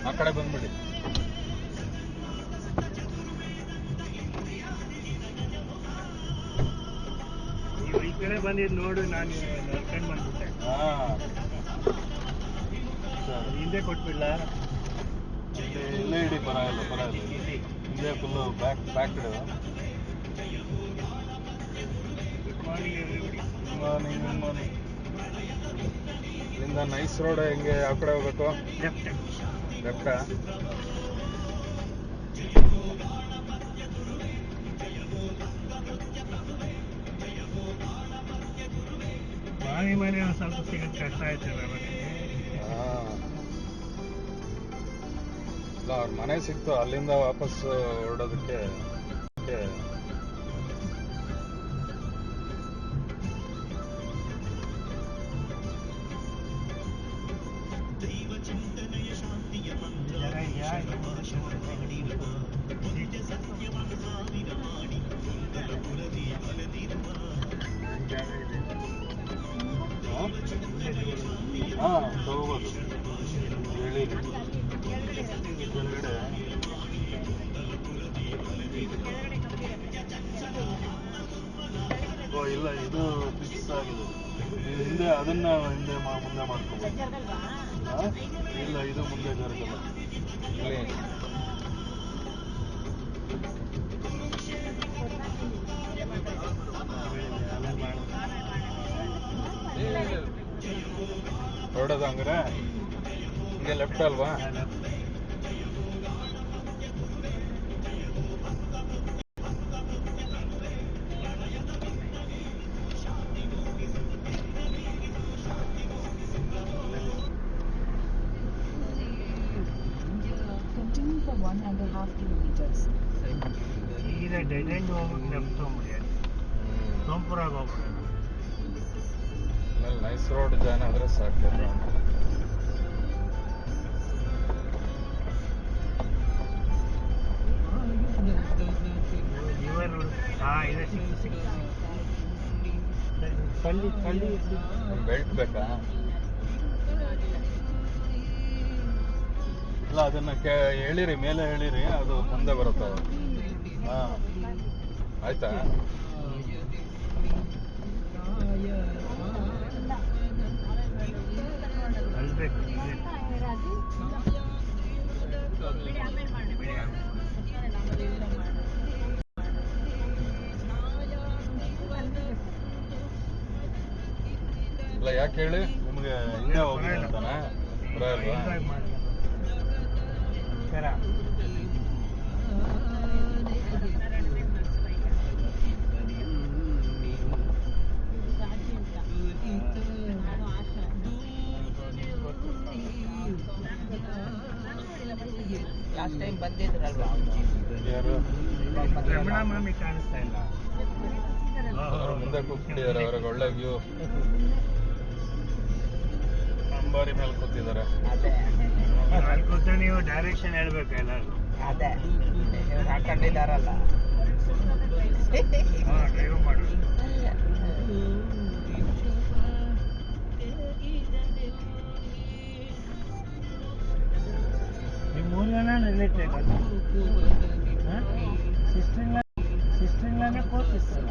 ಆ ಕಡೆ ಬಂದ್ಬಿಡಿ. ಈ ಕಡೆ ಬಂದಿದ್ದು ನೋಡು, ನಾನು ನಡ್ಕೊಂಡು ಬಂದ್ಬಿಟ್ಟೆ. ಹಿಂದೆ ಕೊಟ್ಬಿಡ್ಲ? ಇಲ್ಲೇ ಇಡಿ, ಪರವಾಗಿಲ್ಲ. ಹಿಂದೆ ಫುಲ್ಲು ಬ್ಯಾಕ್ ಇಡು. Good morning. ಇಲ್ಲಿಂದ ನೈಸ್ ರೋಡ್ ಹೆಂಗೆ ಯಾವ ಕಡೆ ಹೋಗ್ಬೇಕು? ಲೆಫ್ಟಾ? ಮಾವಿ ಮನೆ ಒಂದು ಸ್ವಲ್ಪ ಸಿಗೋದು ಕಷ್ಟ ಆಯ್ತಲ್ಲ ಇಲ್ಲ, ಅವ್ರ ಮನೆ ಸಿಕ್ತು. ಅಲ್ಲಿಂದ ವಾಪಸ್ ಹೊರಡೋದಕ್ಕೆ ತಗೋಬೋದು. ಹೇಳಿರಿ ಕೆಳಗಡೆ. ಓ ಇಲ್ಲ, ಇದು ಫಿಕ್ಸ್ ಆಗಿದೆ. ಹಿಂದೆ ಅದನ್ನ ಮುಂದೆ ಮಾಡ್ಕೋಬೋದು. ಇಲ್ಲ, ಇದು ಮುಂದೆ ಜರಗಲ್ಲ. ಹೊರಡೋದು ಹಂಗಾರೆ ಹಿಂಗೆ ಲೆಫ್ಟ್ ಅಲ್ವಾ? Continue for 1.5 kilometers. ಈಗ ಡೆಡ್ ಎಂಡ್ ಹೋಗ್ಬಿಟ್ಟು ಲೆಫ್ಟ್ ತೊಗೊಂಬಿಡಿ, ಸೋಂಪುರಾಗ ಹೋಗ್ಬಿಡಿ. ಆಮೇಲೆ ನೈಸ್ ರೋಡ್ ಜಾಯ್ನ್ ಆದರೆ ಸಾಕು. ಇದೆ ಕಳ್ಳಿ ಬೆಲ್ಟ್ ಬೇಕಾ? ಅಲ್ಲ ಅದನ್ನ ಹೇಳಿರಿ, ಮೇಲೆ ಹೇಳಿರಿ, ಅದು ಮುಂದೆ ಬರುತ್ತೆ. ಹಾ ಆಯ್ತಾ? ಅಲ್ಲ ಯಾಕೆ ಹೇಳಿ, ನಿಮ್ಗೆ ಹಿಂದೆ ಹೋಗಿದೆ ಅಂತಾನ? ಬರಲ್ವಾ? ಲಾಸ್ಟ್ ಟೈಮ್ ಬಂದಿದ್ರಲ್ವಾ ಯಾರು? ರಮಣ ಮಾಮಿ ಕಾಣಿಸ್ತಾ ಇಲ್ಲ. ಅವ್ರು ಮುಂದೆ ಕೂತ್ಬಿಟ್ಟಿದ್ದಾರೆ, ಅವ್ರಿಗೆ ಒಳ್ಳೆ ವ್ಯೂ. ಅಂಬಾರಿ ಮೇಲೆ ಕೂತಿದ್ದಾರೆ. ಅಲ್ಲಿ ಕೂತ ನೀವು ಡೈರೆಕ್ಷನ್ ಹೇಳ್ಬೇಕು ಎಲ್ಲರೂ. ಅದೇ ಹಾಕೊಂಡಿದ್ದಾರಲ್ಲ, ಡ್ರೈವ್ ಮಾಡು. ನಿಮ್ಮ ಮೂರನ ರಿಲೇಟೆಡ್ ಅಲ್ಲ, ಸಿಸ್ಟರ್ಲಾನೇ ಕೋಸಿಸ್ತಲ್ಲ.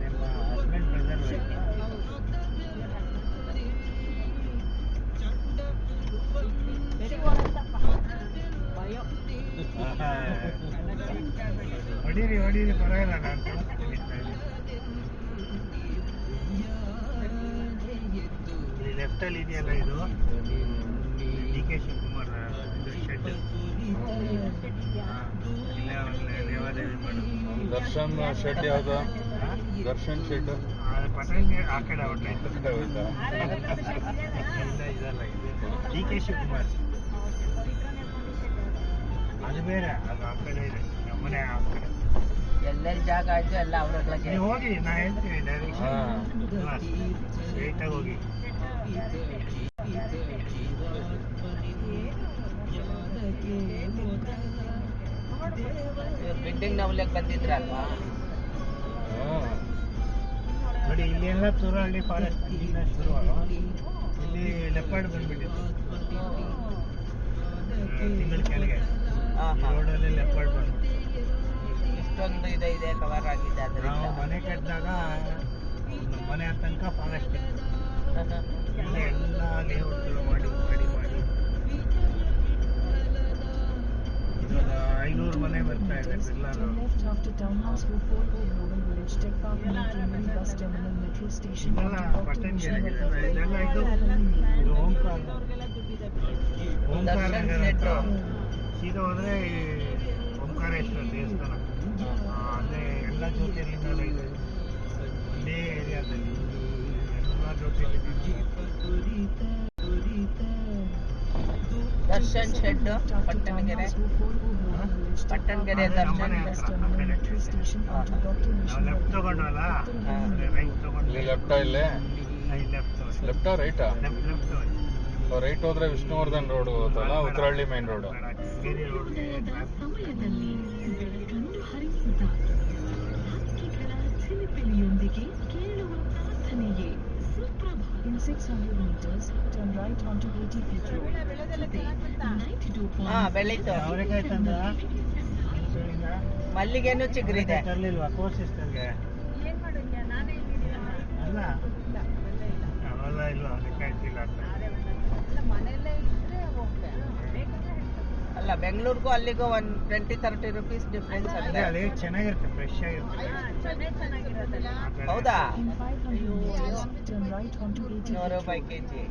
ನಿಮ್ಮ ಹಸ್ಬೆಂಡ್ ಬ್ರದರ್ ಹೊಡೀರಿ ಪರವಾಗಿಲ್ಲ, ನಾನು ಕಳಿಸ್ತೀನಿ. ಲೆಫ್ಟ್ ಅಲ್ಲಿ ಇದೆಯಲ್ಲ ಇದು ಡಿ ಕೆ ಶಿವಕುಮಾರ್ ಶೆಡ್. ಇಲ್ಲೇ ಒಂದು ದೇವಾದೇವಿ ಮಾಡೋದು. ದರ್ಶನ್ ಶೆಡ್ ಯಾವ್ದು? ದರ್ಶನ್ ಶೆಡ್ ಪಟಾಕಿ ಆ ಕಡೆ ಹೊರಟಾಯ್ತು. ಹೋಯ್ತಾ? ಇದಲ್ಲ, ಇದು ಡಿ ಕೆ ಶಿವಕುಮಾರ್. ಅದು ಬೇರೆ, ಅದು ಆ ಕಡೆ ಇದೆ, ನಮ್ಮನೆ ಆ ಕಡೆ. ಎಲ್ಲೆಲ್ಲಿ ಜಾಗ ಆಯ್ತು ಎಲ್ಲ ಅವ್ರ ನೀವು ಹೋಗಿ, ನಾ ಹೇಳ್ತೀನಿ ಡೈರೆಕ್ಷನ್. ಸ್ಟ್ರೈಟಾಗಿ ಹೋಗಿ. ಬಿಲ್ಡಿಂಗ್ ನವ್ಲಕ್ ಬಂದಿದ್ರಲ್ವಾ? ನೋಡಿ ಇಲ್ಲಿ ಎಲ್ಲ ತುರಹಳ್ಳಿ ಫಾರೆಸ್ಟ್ ಇಲ್ಲಿಂದ ಶುರುವಾಗ ಇಲ್ಲಿ ಲೆಪರ್ಡ್ ಬಂದ್ಬಿಟ್ಟಿತ್ತು ತಿಂಗಳ ಕೆಳಗೆ. ರೋಡಲ್ಲಿ ಲೆಪರ್ಡ್ ಬಂದ್ಬಿಟ್ಟು ಇಷ್ಟೊಂದು ಇದೆ ಕವರ್ ಆಗಿದೆ. ನಾವು ಮನೆ ಕಟ್ಟಿದಾಗ ನಮ್ಮ ಮನೆ ತನಕ ಫಾರೆಸ್ಟ್ ಇತ್ತು. ಎಲ್ಲ ಲೇಔಟ್ಗಳು ಮಾಡಿ ಇವಾಗ 500 ಮನೆ ಬರ್ತಾ ಇದೆ ಬಿರ್ಲಾ ರೋಡ್. ಇದೆಲ್ಲ ಪಟ್ಟಣಗೆರೆ, ಇದೆಲ್ಲ ಇದು ಓಂಕಾರ ನಗರ ಅಂತ. ಸೀದಾ ಹೋದ್ರೆ ಓಂಕಾರೇಶ್ವರ ದೇವಸ್ಥಾನ, ಅಲ್ಲೇ ಎಲ್ಲ ಜ್ಯೋತಿರ್ಲಿಂಗ ಇದೆ. ಒಂದೇ ಏರಿಯಾದಲ್ಲಿ ಎಲ್ಲ ಜ್ಯೋತಿರ್ಲಿಂಗ. ದರ್ಶನ್ ಶೆಡ್ ಪಟ್ಟಣಗೆರೆ ದರ್ಶನ್. ಲೆಫ್ಟ್ ತಗೊಂಡಲ್ಲ, ರೈಟ್ ತಗೊಂಡು. ಲೆಫ್ಟಾ? ಇಲ್ಲೇ ಲೆಫ್ಟಾ ರೈಟಾ? ಲೆಫ್ಟ್ ರೈಟ್ ಹೋದ್ರೆ ವಿಷ್ಣುವರ್ಧನ್ ರೋಡ್ ಹೋಗುತ್ತಲ್ಲ, ಉತ್ತರಹಳ್ಳಿ ಮೈನ್ ರೋಡ್. ಬೇರೆ ರೋಡ್ಗೆ ಸಮಯದಲ್ಲಿ ಬೆಳಕನ್ನು ಹರಿಸಿದ ಹಕ್ಕಿಗಳ ಚಿಲಿಪಿಲಿಯೊಂದಿಗೆ ಕೇಳುವ ಪ್ರಾರ್ಥನೆಯೇ ಸುಪ್ರಭಾತ. In 600 meters, turn right onto 80 feet road. ಬೆಳೀತು. ಅವರೆಕಾಯಿ ತಂದ ಮಲ್ಲಿಗೆನೂ ಚಿಗುರಿದೆ. ತರ್ಲಿಲ್ವಾ ಕೋರ್ಸ್ ಸಿಸ್ಟರ್ಗೆ? ಅಲ್ಲ ಅವೆಲ್ಲ ಇಲ್ವಾ, ಅವರೆಕಾಯಿ ಇಲ್ಲ ಅಂತ. ಅಲ್ಲ, ಬೆಂಗಳೂರಿಗೂ ಅಲ್ಲಿಗೂ ಒಂದು 20-30 ರೂಪೀಸ್ ಡಿಫ್ರೆನ್ಸ್ ಅದೇ ಅದೇ. ಚೆನ್ನಾಗಿರುತ್ತೆ, ಫ್ರೆಶ್ ಆಗಿರುತ್ತೆ. ಹೌದಾ? In 500 meters, turn right onto 80 feet 100 road. ರೂಪಾಯಿ ಕೆಜಿ.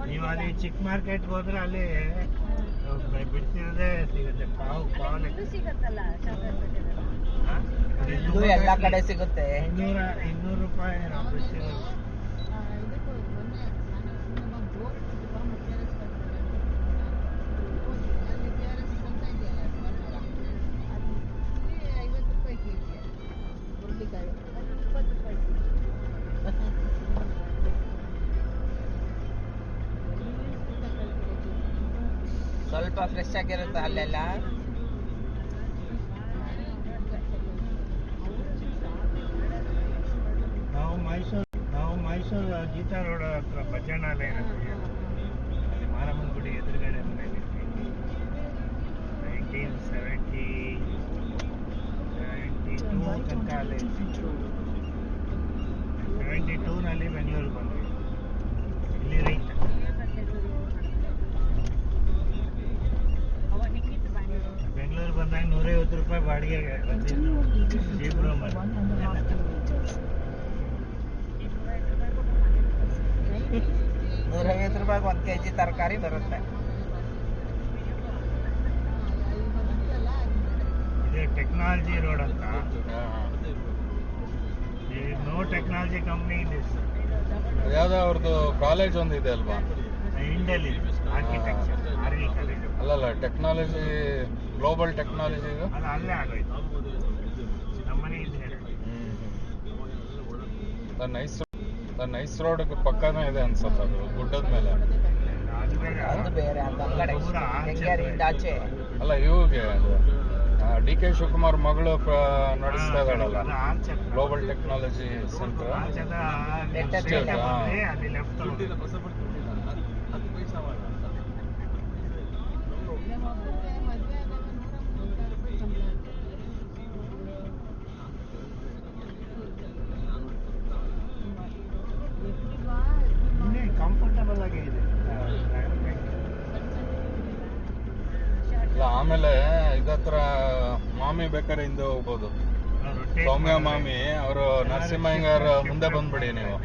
ನೀವು ಅಲ್ಲಿ ಚಿಕ್ಕ ಮಾರ್ಕೆಟ್ಗೆ ಹೋದ್ರೆ ಅಲ್ಲಿ ಬಿಡ್ಸಿರೋದೇ ಸಿಗುತ್ತೆ. ಪಾವ್ ಇದು ಎಲ್ಲ ಕಡೆ ಸಿಗುತ್ತೆ. 200 ರೂಪಾಯಿ ನಾವು ಬಿಡ್ಸಿರೋದು. ಸ್ವಲ್ಪ ಫ್ರೆಶ್ ಆಗಿರುತ್ತೆ ಅಲ್ಲೆಲ್ಲ. ನಾವು ಮೈಸೂರು ಗೀತಾ ರೋಡ್ ಹತ್ರ ಭಜನಾಲಯ ಅಲ್ಲಿ ಮಾರಮ್ಮನ ಗುಡಿ ಎದುರುಗಡೆ ಮನೆಯಲ್ಲಿ 1972 ತನಕ ಅಲ್ಲೇ 72ನಲ್ಲಿ ಬೆಂಗಳೂರಿಗೆ ಬಂದ್ವಿ. ಇಲ್ಲಿ ರೈತ ಬೆಂಗಳೂರು ಬಂದಾಗ 150 ರೂಪಾಯಿ ಬಾಡಿಗೆಗೆ ಬಂದಿದ್ದು ಜೀಪ್ ರೂಮಲ್ಲಿ. 150 ರೂಪಾಯಿಗೆ 1 kg ತರಕಾರಿ ಬರುತ್ತೆ. ಇದು ಟೆಕ್ನಾಲಜಿ ರೋಡ್ ಅಂತ. No technology company this. ಯಾವ್ದೋ ಅವ್ರದ್ದು ಕಾಲೇಜ್ ಒಂದು ಇದೆ ಅಲ್ವಾ? ಇಂಡಲ್ಲಿ ಆರ್ಕಿಟೆಕ್ಚರ್ ಆರ್ವಿ ಕಾಲೇಜ್. ಅಲ್ಲಲ್ಲ, ಟೆಕ್ನಾಲಜಿ, ಗ್ಲೋಬಲ್ ಟೆಕ್ನಾಲಜಿ ಇದು ಅಲ್ಲ, ಅಲ್ಲೇ ಆಗೋಯ್ತು ನಮ್ಮನೆ ಇದೆ. ನೈಸ್ ರೋಡ್ ಪಕ್ಕನೇ ಇದೆ ಅನ್ಸುತ್ತೆ, ಅದು ಗುಡ್ಡದ ಮೇಲೆ. ಅದು ಬೇರೆ ಅಂತ ಅಂಗಡಿ ಕೆಂಗೇರಿಯಿಂದ ಆಚೆ. ಅಲ್ಲ, ಇವ್ಗೆ ಅದು DK ಶಿವಕುಮಾರ್ ಮಗಳು ನಡೆಸ್ತಾ ಇದ್ದಾಳಲ್ಲ, ಗ್ಲೋಬಲ್ ಟೆಕ್ನಾಲಜಿ ಸೆಂಟರ್. ಕಂಫರ್ಟಬಲ್ ಆಗಿ ಇದೆ. ಆಮೇಲೆ ಇದತ್ರ ಮಾಮಿ ಬೇಕಾದ್ರೆ ಹಿಂದೆ ಹೋಗ್ಬೋದು. ಸೌಮ್ಯ ಮಾಮಿ ಅವರು ನರಸಿಂಹಯ್ಯಂಗಾರ್ ಮುಂದೆ ಬಂದ್ಬಿಡಿ ನೀವು,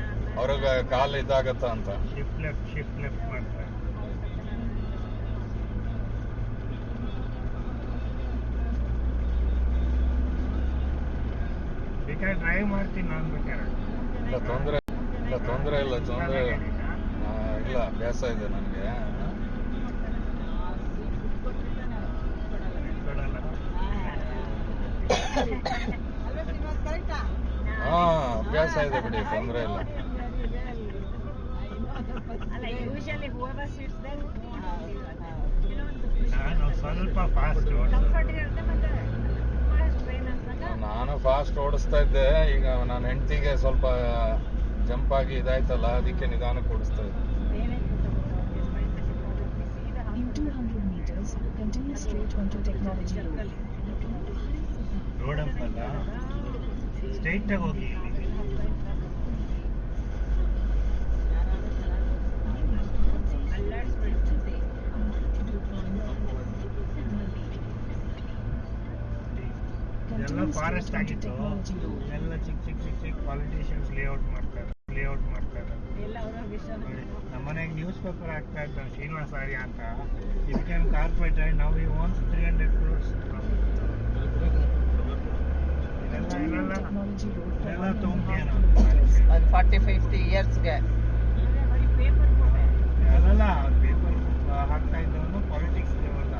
ಅವ್ರಿಗೆ ಕಾಲು ಇದಾಗತ್ತ ಅಂತ. ಶಿಫ್ಟ್ ಲೆಫ್ಟ್ ಮಾಡ್ತಾರೆ. ಬೇಕಾದ್ರೆ ಡ್ರೈವ್ ಮಾಡ್ತೀನಿ ನಾನು ಬೇಕಾದ್ರೆ. ಇಲ್ಲ, ತೊಂದರೆ ಇಲ್ಲ ಇಲ್ಲ, ಅಭ್ಯಾಸ ಇದೆ ನನಗೆ. ಅಭ್ಯಾಸ ಇದೆ ಬಿಡಿ, ತೊಂದರೆ ಇಲ್ಲ. ನಾನು ಸ್ವಲ್ಪ ಫಾಸ್ಟ್ ನಾನು ಫಾಸ್ಟ್ ಓಡಿಸ್ತಾ ಇದ್ದೆ. ಈಗ ನನ್ನ ಹೆಂಡತಿಗೆ ಸ್ವಲ್ಪ ಜಂಪ್ ಆಗಿ ಇದಾಯ್ತಲ್ಲ, ಅದಕ್ಕೆ ನಿಧಾನಕ್ಕೆ ಓಡಿಸ್ತಾ ಇದ್ದೆ. In 200 meters, continue straight onto Technology Road. Road ಅಂಪಲ್ಲ, ಸ್ಟ್ರೈಟ್ ಆಗಿ ಹೋಗಿ. ಇದೆಲ್ಲ ಫಾರೆಸ್ಟ್ ಆಗಿತ್ತು. ಎಲ್ಲ ಚಿಕ್ಕ ಪಾಲಿಟಿಷಿಯನ್ಸ್ ಲೇಔಟ್ ಮಾಡ್ತಾರೆ. ನಮ್ಮನೆಗೆ ನ್ಯೂಸ್ ಪೇಪರ್ ಆಗ್ತಾ ಇದ್ದ ಶ್ರೀನಿವಾಸ ಆರ್ಯ ಅಂತ. It can corporate and now he wants 300 crores. ಇದೆಲ್ಲ ತೊಗೊಂಡೇನು ಒಂದು 40-50 ಇಯರ್ಸ್ಗೆ ಅಲ್ಲಲ್ಲ, ಪೇಪರ್ ಹಾಕ್ತಾ ಇದ್ದವನು ಪಾಲಿಟಿಕ್ಸ್ ಲೆವೆಲ್ಲ.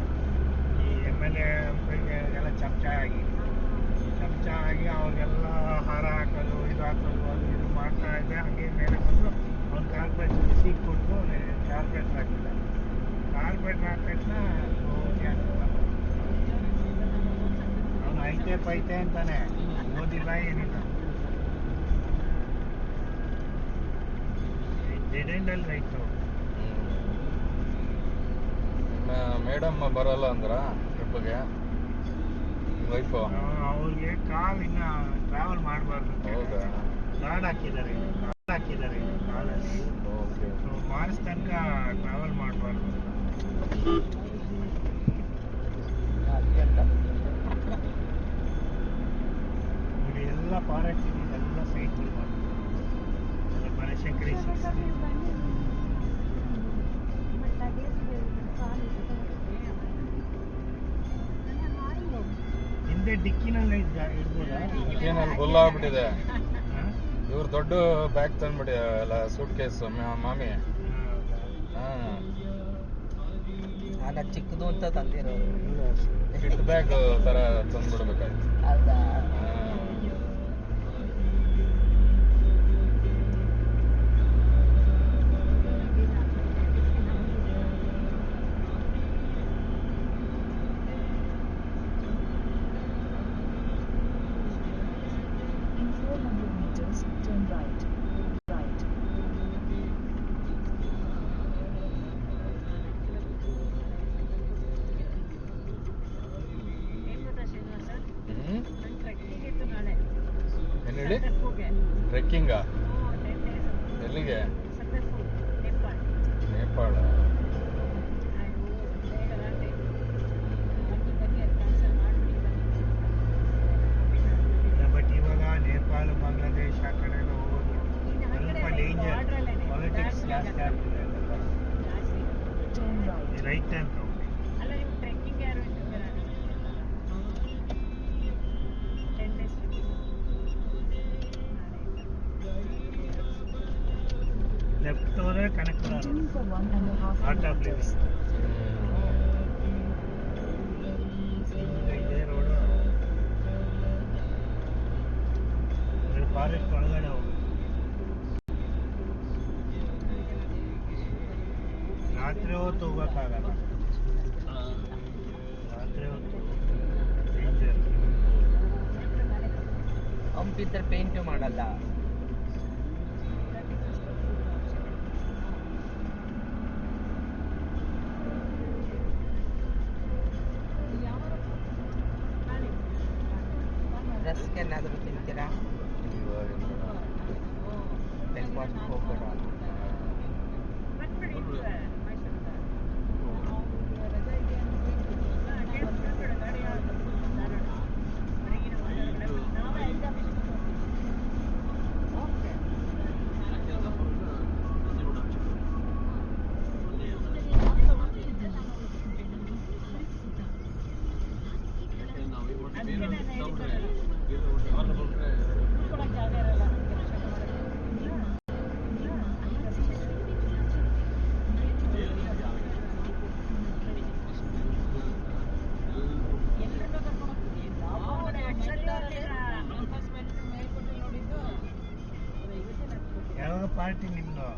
ಈ MLA ಎಲ್ಲ ಚಮಚ ಆಗಿ ಅವ್ರಿಗೆಲ್ಲ ಹಾರ ಹಾಕೋದು, ಇದು ಹಾಕೋದು, ಅದು ಇದು ಮಾಡ್ತಾ ಇದ್ದೆ. ಹಾಗೆ ಮೇಲೆ ಬಂದು ಅವ್ನು ಕಾರ್ಪೊರೇಟ್ ಸೀಟ್ ಕೊಟ್ಟು ಕಾರ್ಪೊರೇಟರ್ ಹಾಕಿದ್ದ. ಕಾರ್ಪೊರೇಟರ್ ಹಾಕಿದ ತಕ್ಷಣ ಅವನು ಐತೆ ಅಂತಾನೆ, ಓದಿಲ್ಲ ಏನಿಲ್ಲ. ಡೆಡೆಂಡಲ್ಲಿ ರೈತು. ಮೇಡಮ್ ಬರಲ್ಲ ಅಂದ್ರ ಟ್ರಿಪ್ಗೆ ವೈಫು? ಅವ್ರಿಗೆ ಕಾಲ್ ಇನ್ನ ಟ್ರಾವೆಲ್ ಮಾಡಬಾರ್ದು. ಹೌದಾ? ಕಾರ್ಡ್ ಹಾಕಿದ್ದಾರೆ ಕಾಲಲ್ಲಿ. ಸೊ ಮಾರ್ಚ್ ತನಕ ಟ್ರಾವೆಲ್ ಮಾಡಬಾರ್ದು. ನೋಡಿ, ಎಲ್ಲ ಫಾರೆಸ್ಟ್ ಎಲ್ಲ ಸೈಟ್ ಬನಶಂಕರಿ ಹಿಂದೆ ಡಿಕ್ಕಿನಲ್ಲಿ ಇಡ್ಬೋದಾ? ಡಿಕ್ಕಿನಲ್ಲಿ ಫುಲ್ ಆಗ್ಬಿಟ್ಟಿದೆ. ಇವ್ರು ದೊಡ್ಡ ಬ್ಯಾಗ್ ತಂದ್ಬಿಡಿ, ಎಲ್ಲ ಸೂಟ್ ಕೇಸ್ ಮಾಮಿ. ನಾನು ಚಿಕ್ಕದು ಅಂತ ತಂದಿರೋದು. ಕಿಟ್ ಬ್ಯಾಗ್ ತರ ತಂದ್ಬಿಡ್ಬೇಕಾಯ್ತು. ಹೌದಾ? ಟ್ರೆಕ್ಕಿಂಗಾ? ಎಲ್ಲಿಗೆ? ನೇಪಾಳ. ಬಟ್ ಇವಾಗ ನೇಪಾಳ ಬಾಂಗ್ಲಾದೇಶ ಆ ಕಡೆ ಎಲ್ಲ ಹೋಗೋದು ಸ್ವಲ್ಪ ಡೇಂಜರ್, ಪಾಲಿಟಿಕ್ಸ್ ಜಾಸ್ತಿ ಆಗ್ತಿದೆ ಅಲ್ಲೆಲ್ಲ. Turn right. ರೈಟ್ ಟೈಮ್ ತಗೊಂಡು ಲೆಫ್ಟ್ ಹೋದ್ರೆ Kanakapura Continue for 1.5 art of kilometers. ಇದೇ ರೋಡು ಫಾರೆಸ್ಟ್ ಒಳಗಡೆ ಹೋಗುತ್ತೆ. ರಾತ್ರಿ ಹೊತ್ತು ಹೋಗೋಕ್ಕಾಗಲ್ಲ, ರಾತ್ರಿ ಹೊತ್ತು ಡೇಂಜರ್. ಹಂಪಿದ್ರೆ ಪೇಂಟ್ ಮಾಡಲ್ಲ. ರಸ್ಕ್ ಏನಾದರೂ ತಿಂತೀರಾ? ಬ್ರೇಕ್ಫಾಸ್ಟ್ ಹೋಗೋಣ. ಯಾವಾಗ ಪಾರ್ಟಿ ನಿಮ್ದು?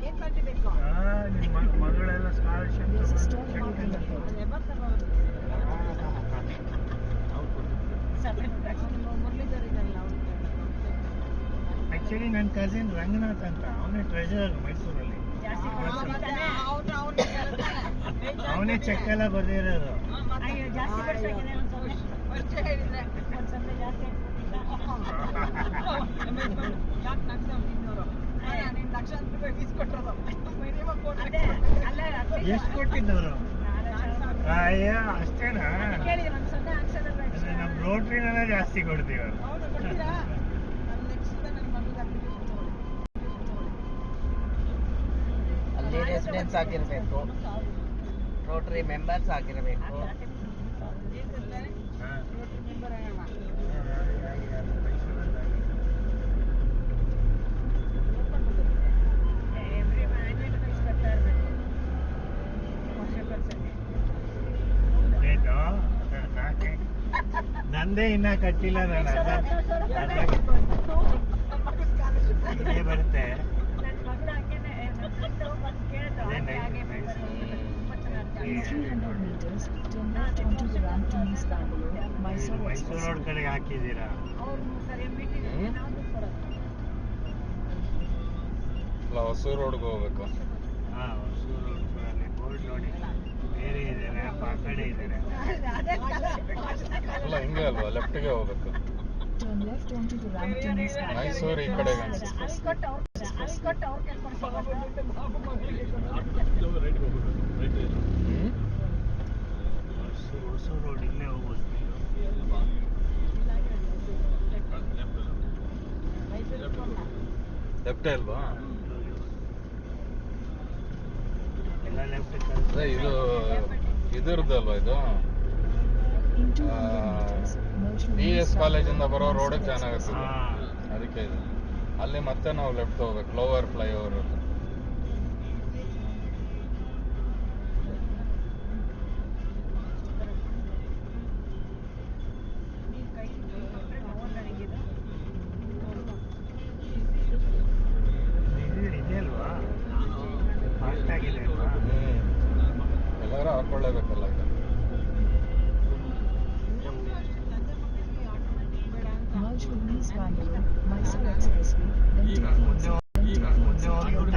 ಏನ್ ಪಾರ್ಟಿ ಬೇಕು? ನಿಮ್ಮ ಮಗಳೆಲ್ಲ ಸ್ಕಾಲರ್ಶಿಪ್ ಆಕ್ಚುಲಿ ನನ್ನ ಕಸಿನ್ ರಂಗನಾಥ್ ಅಂತ, ಅವನೇ ಟ್ರೆಜರರ್ ಮೈಸೂರಲ್ಲಿ. ಅವನೇ ಚೆಕ್ ಎಲ್ಲ ಬರ್ದಿರೋದು. ಎಷ್ಟು ಕೊಟ್ಟಿದ್ದವರು? ಅಯ್ಯ ಅಷ್ಟೇನಾ? ನಮ್ಮ ರೋಟ್ರಿನೆಲ್ಲ ಜಾಸ್ತಿ ಕೊಡ್ತೀವಿ. ಅಲ್ಲಿ ರೆಸಿಡೆನ್ಸ್ ಆಗಿರಬೇಕು, ರೋಟರಿ ಮೆಂಬರ್ಸ್ ಆಗಿರಬೇಕು. ನಂದೇ ಇನ್ನ ಕಟ್ಟಿಲ್ಲ, ನಾನು ಇದೇ ಬರುತ್ತೆ. 300 meters, turn left onto the ramp to East Bangalore, Mysore Mysuru Expressway. Road ಕಡೆಗೆ ಹಾಕಿದ್ದೀರಾ? ಅಲ್ಲ, ಹೊಸೂರು ರೋಡ್ಗೆ ಹೋಗ್ಬೇಕು. ಹಾ, ಹೊಸೂರು ರೋಡ್ ಅಲ್ಲಿ ಬೋರ್ಡ್ ನೋಡಿ ಬೇರೆ ಇದೆ, ರ್ಯಾಂಪ್ ಆ ಕಡೆ ಇದ್ದಾರೆ. ಅಲ್ಲ, ಹಿಂಗೆ ಅಲ್ವಾ, ಲೆಫ್ಟ್ಗೆ ಹೋಗ್ಬೇಕು. Turn left onto the ramp to East Bangalore, Mysuru ಈ ಕಡೆಗೆ Mysore Expressway. ಹೊಸೂರು ರೋಡ್ ಇಲ್ಲೇ ಹೋಗ್ಬೋದು. ಲೆಫ್ಟ್ ಅಲ್ವಾ? ಎಲ್ಲ ಲೆಫ್ಟ್ ಅದೇ ಇದು ಇದ್ರದ್ದಲ್ವಾ ಇದು? In 200 meters, merge to BS East ಕಾಲೇಜಿಂದ Bangalore, ಬರೋ Mysore ರೋಡ್ ಚೆನ್ನಾಗುತ್ತೆ, Expressway. ಅದಕ್ಕೆ ಇದು. ಅಲ್ಲಿ ಮತ್ತೆ ನಾವು ಲೆಫ್ಟ್ ಹೋಗ್ಬೇಕು, ಲೋವರ್ ಫ್ಲೈಓವರ್. ಇದೆ ಅಲ್ವಾ? ಫಾಸ್ಟ್ ಆಗಿದೆ ಅಲ್ವಾ? ಎಲ್ಲರೂ ಹಾಕೊಳ್ಳೇಬೇಕಲ್ಲ ಈಗ. Merge with East Bangalore, Mysore Expressway, then take ಮುಂದೆ exit, then take ಮುಂದೆ exit ಹೋಗಿ right ಊಟ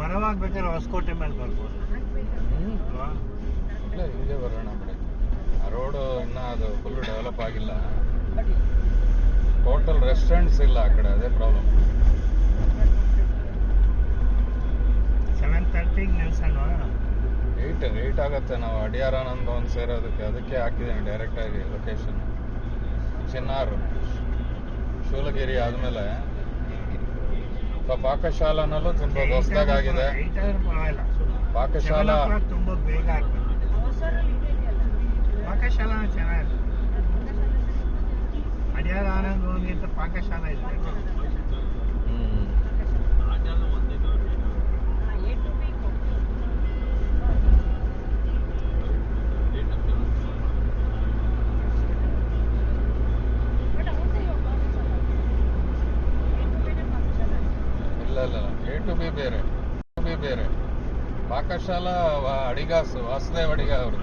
ಹೊರವಾಗ್ಬೇಕಾದ್ರೆ ಹೊಸಕೋಟೆ ಮೇಲೆ ಬರ್ಬೋದು ಅಲ್ವಾ? ಇಲ್ಲ ಹಿಂಗೆ ಬರೋಣ ಬಿಡಿ. ಆ ರೋಡು ಇನ್ನೂ ಅದು ಫುಲ್ ಡೆವಲಪ್ ಆಗಿಲ್ಲ. ಟೋಟಲ್ ರೆಸ್ಟೋರೆಂಟ್ಸ್ ಇಲ್ಲ ಆ ಕಡೆ, ಅದೇ ಪ್ರಾಬ್ಲಮ್. 7:30 ನಿಲ್ಸಲ್ವಾ? 8 ಆಗುತ್ತೆ. ನಾವು ಅಡಿಯಾರಾನಂದ್ ಒಂದು ಸೇರೋದಕ್ಕೆ, ಅದಕ್ಕೆ ಹಾಕಿದ್ದೀನಿ ಡೈರೆಕ್ಟಾಗಿ ಲೊಕೇಶನ್. ಚಿನ್ನಾರು ಶೂಲಗಿರಿ ಆದಮೇಲೆ ಪಾಕಶಾಲಾನಲ್ಲೂ ತುಂಬ ಹೊಸದಾಗಿದೆ. ಪಾಕಶಾಲಾ ತುಂಬ ಬೇಗ ಆಗ್ತದೆ. ಪಾಕಶಾಲಾ ಚೆನ್ನಾಗಿದೆ. ಅಡಿಯಾರ ಆನಂದ್ ಹೋಗಿಂತ ಪಾಕಶಾಲಾ ಇದೆ. ಇಲ್ಲ A to B ಬೇರೆ. ಪಾಕಶಾಲಾ ಅಡಿಗಾಸು ವಾಸುದೇವ್ ಅಡಿಗ ಅವರು.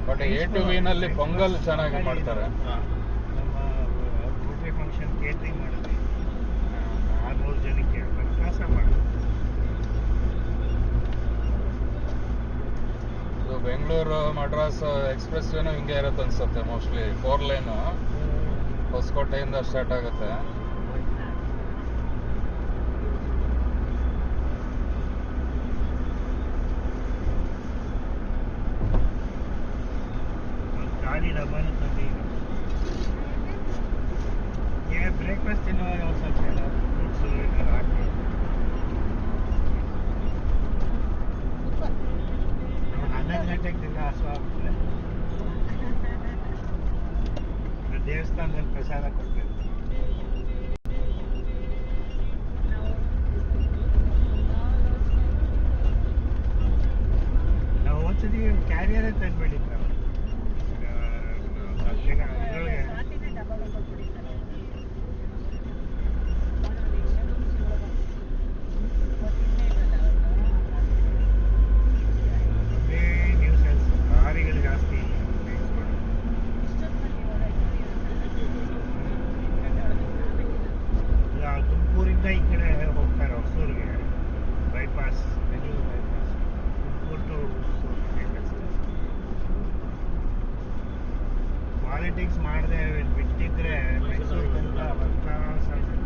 ಬಟ್ A to B ನಲ್ಲಿ ಪೊಂಗಲ್ ಚೆನ್ನಾಗಿ ಮಾಡ್ತಾರೆ. ನಮ್ಮ ರೋಟರಿ ಫಂಕ್ಷನ್ ಕೇಟ್ರಿಂಗ್ ಮಾಡಿದ್ವಿ 600 ಜನಕ್ಕೆ ಕೆಲಸ ಮಾಡಿದ್ವಿ. ಇದು ಬೆಂಗಳೂರು ಮಡ್ರಾಸ್ ಎಕ್ಸ್ಪ್ರೆಸ್ ವೇನು ಹಿಂಗೆ ಇರುತ್ತೆ ಅನ್ಸುತ್ತೆ. ಮೋಸ್ಟ್ಲಿ 4 ಲೈನು ಹೊಸಕೋಟೆಯಿಂದ ಸ್ಟಾರ್ಟ್ ಆಗುತ್ತೆ. ಗಾಡಿ ಡಬ್ಬಾನು ತಂದು ಈಗ ಬ್ರೇಕ್ಫಾಸ್ಟ್ ತಿನ್ನುವಾಗ ಒಂದು ಸ್ವಲ್ಪ ಫ್ರೂಟ್ಸು ಏನಾದ್ರು ಹಾಕಿ 11 ಗಂಟೆಗೆ ದಿನ ಹಸುವಾಗ್ತದೆ. ದೇವಸ್ಥಾನದಲ್ಲಿ ಪ್ರಸಾದ ಕೊಡ್ಬೇಕು. ನಾವು ಒಂದ್ಸತಿ ಕ್ಯಾರಿಯರೇ ತಂದ್ಬಿಟ್ಟಿದ್ದ ನ್ಯೂಸೆನ್ಸ್ ಲಾರಿಗಳು ಜಾಸ್ತಿ. ತುಮಕೂರಿಂದ ಈ ಕಡೆ ಹೋಗ್ತಾರೆ ಹೊಸೂರಿಗೆ, bypass, Bengaluru bypass, Tumakuru to politics ಮಾಡದೆ ಬಿಟ್ಟಿದ್ರೆ ಮೈಸೂರು ತನಕ ಬರ್ತಾ ಸಾಕು.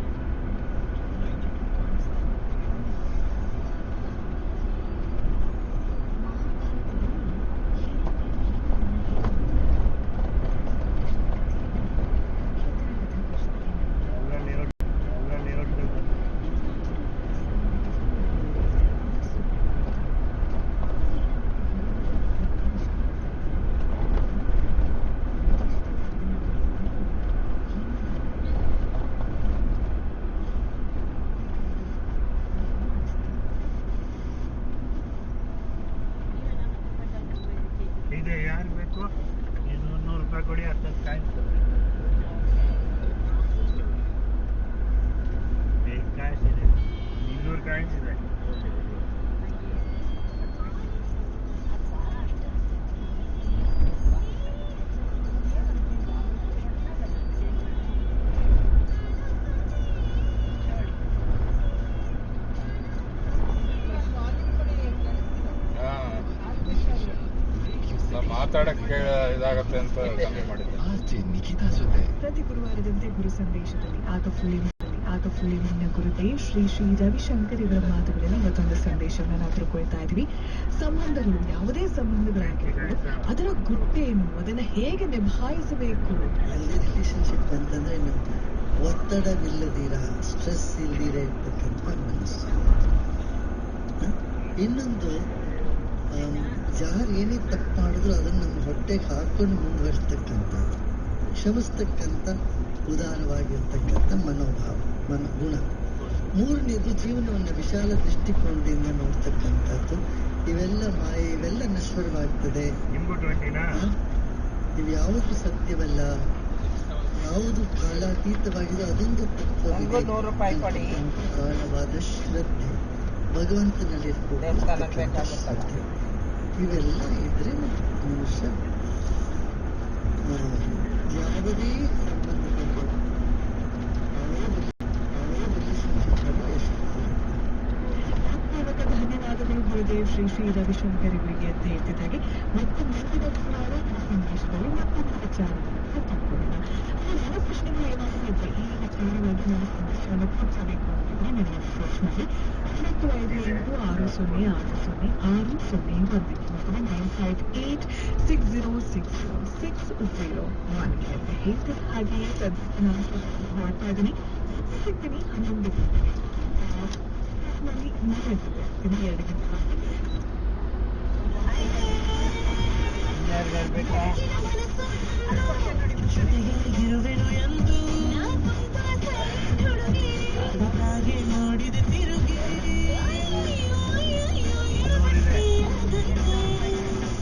ಇದೆ ಯಾರು ಬೇಕು? 200 ರೂಪಾಯಿ ಕೊಡಿ, 10 ಕಾಯಿಸ್ತದೆ. ಕಾಯಿಸಿದೆ 200 ಕಾಯಿಸಿದೆ. ಮಾತಾಡಕ್ಕೆ ಇದಾಗತ್ತೆ ಅಂತ ಕಮ್ಮಿ ಮಾಡಿದ್ದೆ. ಪ್ರತಿ ಗುರುವಾರದಂತೆ ಗುರು ಸಂದೇಶದಲ್ಲಿ ಆಗಫುಳಿವಿನ ಗುರುದೇವ್ ಶ್ರೀ ಶ್ರೀ ರವಿಶಂಕರ್ ಇವರ ಮಾತುಗಳಲ್ಲಿ ಇವತ್ತೊಂದು ಸಂದೇಶವನ್ನು ನಾವು ತಿಳ್ಕೊಳ್ತಾ ಇದ್ವಿ. ಸಂಬಂಧಗಳು, ಯಾವುದೇ ಸಂಬಂಧಗಳಾಗಿರ್ಬೋದು, ಅದರ ಗುಟ್ಟೇನು, ಅದನ್ನ ಹೇಗೆ ನಿಭಾಯಿಸಬೇಕು. ಅಲ್ಲಿ ರಿಲೇಶನ್ಶಿಪ್ ಅಂತಂದ್ರೆ ಒತ್ತಡವಿಲ್ಲದಿರ, ಸ್ಟ್ರೆಸ್ ಇಲ್ದಿರ ಇರ್ತಕ್ಕಂಥ ಮನಸ್ಸು. ಇನ್ನೊಂದು, ಯಾರು ಏನೇ ತಪ್ಪು ಮಾಡಿದ್ರು ಅದನ್ನು ನಮ್ಮ ಹೊಟ್ಟೆಗೆ ಹಾಕೊಂಡು ಮುಂದುವರಿಸ್ತಕ್ಕಂಥದ್ದು, ಕ್ಷಮಿಸ್ತಕ್ಕಂಥ ಉದಾರವಾಗಿರ್ತಕ್ಕಂಥ ಮನೋಭಾವ, ಗುಣ. ಮೂರನೇದು, ಜೀವನವನ್ನು ವಿಶಾಲ ದೃಷ್ಟಿಕೋನದಿಂದ ನೋಡ್ತಕ್ಕಂಥದ್ದು. ಇವೆಲ್ಲ ಮಾಯೆ, ಇವೆಲ್ಲ ನಶ್ವರವಾಗ್ತದೆ. ಇವು ಯಾವುದು ಸತ್ಯವಲ್ಲ, ಯಾವುದು ಕಾಲಾತೀತವಾಗಿದೆ ಅದೊಂದು ತತ್ವವಿದೆ. ಆಳವಾದ ಶ್ರದ್ಧೆ, ಭಗವಂತನಲ್ಲಿರ್ತಕ್ಕಂಥ ಶ್ರದ್ಧೆ, ಇವೆಲ್ಲ ಇದ್ರೆ ಮನುಷ್ಯ ಯಾವುದೇ ಸಂಬಂಧಗಳು ಗುರುದೇವ್ ಶ್ರೀ ಶ್ರೀ ರವಿಶಂಕರ್ ಇವರಿಗೆ ಅಂತ ಹೇಳ್ತಿದ್ದಾಗೆ ಮತ್ತು ಮುಂದಿನ ಸುಮಾರು ಸಂದೇಶದಲ್ಲಿ ಮತ್ತೊಂದು ವಿಚಾರವನ್ನು ಹಂಚಿಕೊಳ್ಳೋಣ. ನನ್ನ ಪ್ರಶ್ನೆಗಳು ಏನಾದರೂ ಇದ್ದರೆ ಈ ವಿಚಾರವಾಗಿ ನನ್ನ ಸಂದೇಶವನ್ನು ಕೂರಿಸಬೇಕು ಅಂತಿದ್ರೆ ನನ್ನ ಅಪ್ರೋಚ್ ಮಾಡಿ 95860606001 ಮತ್ತು 95860606001 ಅಂತ ಹೇಳ್ತಾರೆ. ಹಾಗೆಯೇ ನಾನು ಮಾಡ್ತಾ ಇದ್ದೀನಿ. ಸಿಗ್ತೀನಿ 11 ಗಂಟೆಗೆ. ನಲ್ಲಿ 3 ಗಂಟೆಗೆ ಸಿಗ್ತೀನಿ, 2 ಗಂಟೆ ಇರುವೆನು ಎಂದು ಹಾಗೆ ನೋಡಿದೆ ತಿರುಗಿ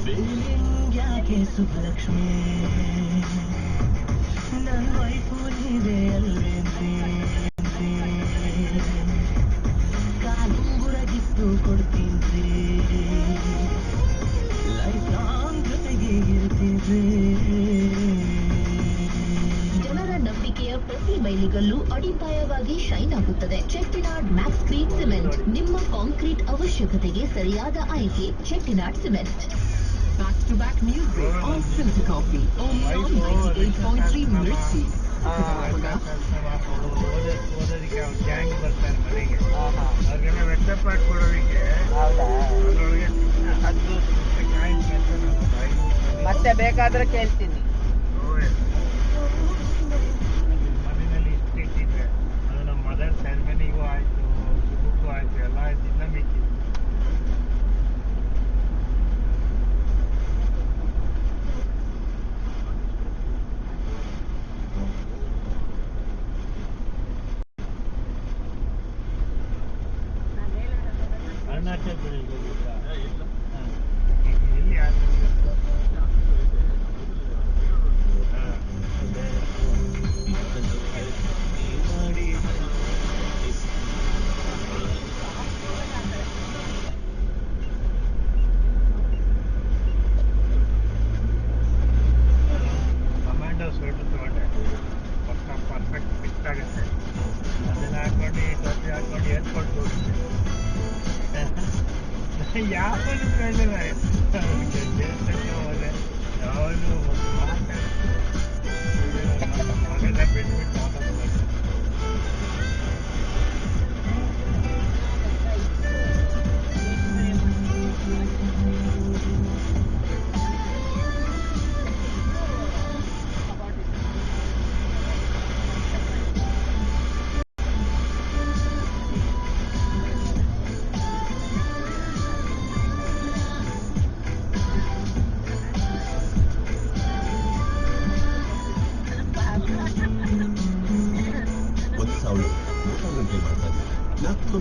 ಫೀಲಿಂಗ್ ಯಾಕೆ ಸುಬ್ಬಲಕ್ಷ್ಮಿ ನನ್ನ ವೈಫು ನೀವೇ ಅಲ್ವೇಂದ್ರಿ ಕಾಲುಂಗುರಗಿತ್ತು ಕೊಡ್ತೀನಿ ಲೈಫ್ ಲಾಂಗ್ ಜೊತೆಗೆ ಇರ್ತೀವಿ. ಜನರ ನಂಬಿಕೆಯ ಪ್ರತಿ ಮೈಲಿಗಲ್ಲೂ ಅಡಿಪಾಯವಾಗಿ ಶೈನ್ ಆಗುತ್ತದೆ. ಚೆಟ್ಟಿನಾಡ್ ಮ್ಯಾಕ್ಸ್ ಕ್ರೀಟ್ ಸಿಮೆಂಟ್ ನಿಮ್ಮ ಕಾಂಕ್ರೀಟ್ ಅವಶ್ಯಕತೆಗೆ ಸರಿಯಾದ ಆಯ್ಕೆ. Chettinad cement. Back to back music on Filter Coffee only on 98.3 Mirchi. ಓದೋದಕ್ಕೆ ಅವ್ರು ಗ್ಯಾಂಗ್ ಬರ್ತಾರೆ ಮನೆಗೆ, ಅವ್ರಿಗೆಲ್ಲ ವೆಚ್ಚಪಾಟ್ ಕೊಡೋದಕ್ಕೆ ಅದ್ರೊಳಗೆ 10 ಕಾಯಿನ್ಸ್ ಮತ್ತೆ ಬೇಕಾದ್ರೆ ಕೇಳ್ತೀನಿ. ಮನೆಯಲ್ಲಿ ಇಟ್ಟಿದ್ರೆ ಅದು ನಮ್ಮ ಮದರ್ ಸೆರೆಮನಿಗೂ ಆಯ್ತು, ಶುಭಕ್ಕೂ ಆಯ್ತು, ಎಲ್ಲ ಆಯ್ತು, ಇನ್ನ ಮಿಕ್ಕಿದೆ. ಅರುಣಾಚಲ್ ಪ್ರದೇಶ ಎಲ್ಲಿ ಕಮಾಂಡೋ ಸ್ವೆಟರ್ ತಗೊಂಡೆ, ಪಕ್ಕ ಪರ್ಫೆಕ್ಟ್ ಫಿಟ್ ಆಗುತ್ತೆ. ಅದನ್ನ ಹಾಕೊಂಡು ಟೋಪಿ ಹಾಕೊಂಡು ಏರ್ಪೋರ್ಟ್ ಹೋಗಿದ್ದೆ. ಯಾವನು ಕೇಳಿಲ್ಲ, ದೇಶಕ್ಕೆ ಹೋದೆ ಯಾವನು ಒಂದು ಮಾತಾಡ ಮಗನ ಬಿಟ್ಬಿಟ್ಟು ವಾಪಸ್ ಬಂದೆ.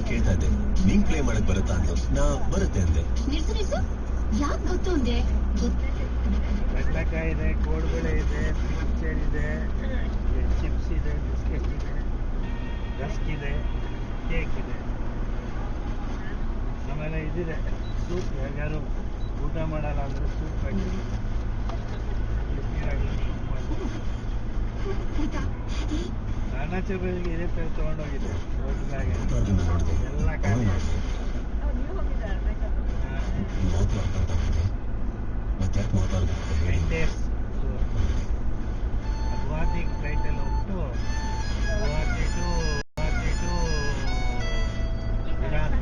ಕೇಳ್ತಾ ಇದ್ದೆ, ನೀನ್ ಪ್ಲೇ ಮಾಡಕ್ ಬರುತ್ತಾ ಅಂತ. ನಾ ಬರುತ್ತೆ ಅಂದೆ. ಯಾಕೆ ಗೊತ್ತು ಅಂದೆ? ಕಡಲೆಕಾಯಿ ಇದೆ, ಕೋಡುಬಳೆ ಇದೆ, ಮಿಕ್ಸರ್ ಇದೆ, ಚಿಪ್ಸ್ ಇದೆ, ಬಿಸ್ಕೆಟ್ ಇದೆ, ರಸ್ಕ್ ಇದೆ, ಕೇಕ್ ಇದೆ, ಆಮೇಲೆ ಇದಿದೆ ಸೂಪ್. ಯಾರು ಊಟ ಮಾಡಲ್ಲ ಅಂದ್ರೆ ಸೂಪ್ ಆಗಿದೆ. ಅರುಣಾಚಲ್ ಪ್ರದೇಶಕ್ಕೆ ಇದೇ ತಗೊಂಡೋಗಿದ್ದೆ ಹೋಟೆಲ್ಗೆ, ಎಲ್ಲ ಖಾಲಿ. ಡೇಸ್ ಗುವಾಹಟಿ ಫ್ಲೈಟಲ್ಲಿ ಹೋಗ್ಬಿಟ್ಟು ಗುವಾಹಟಿ ಟು ಇರಾನ್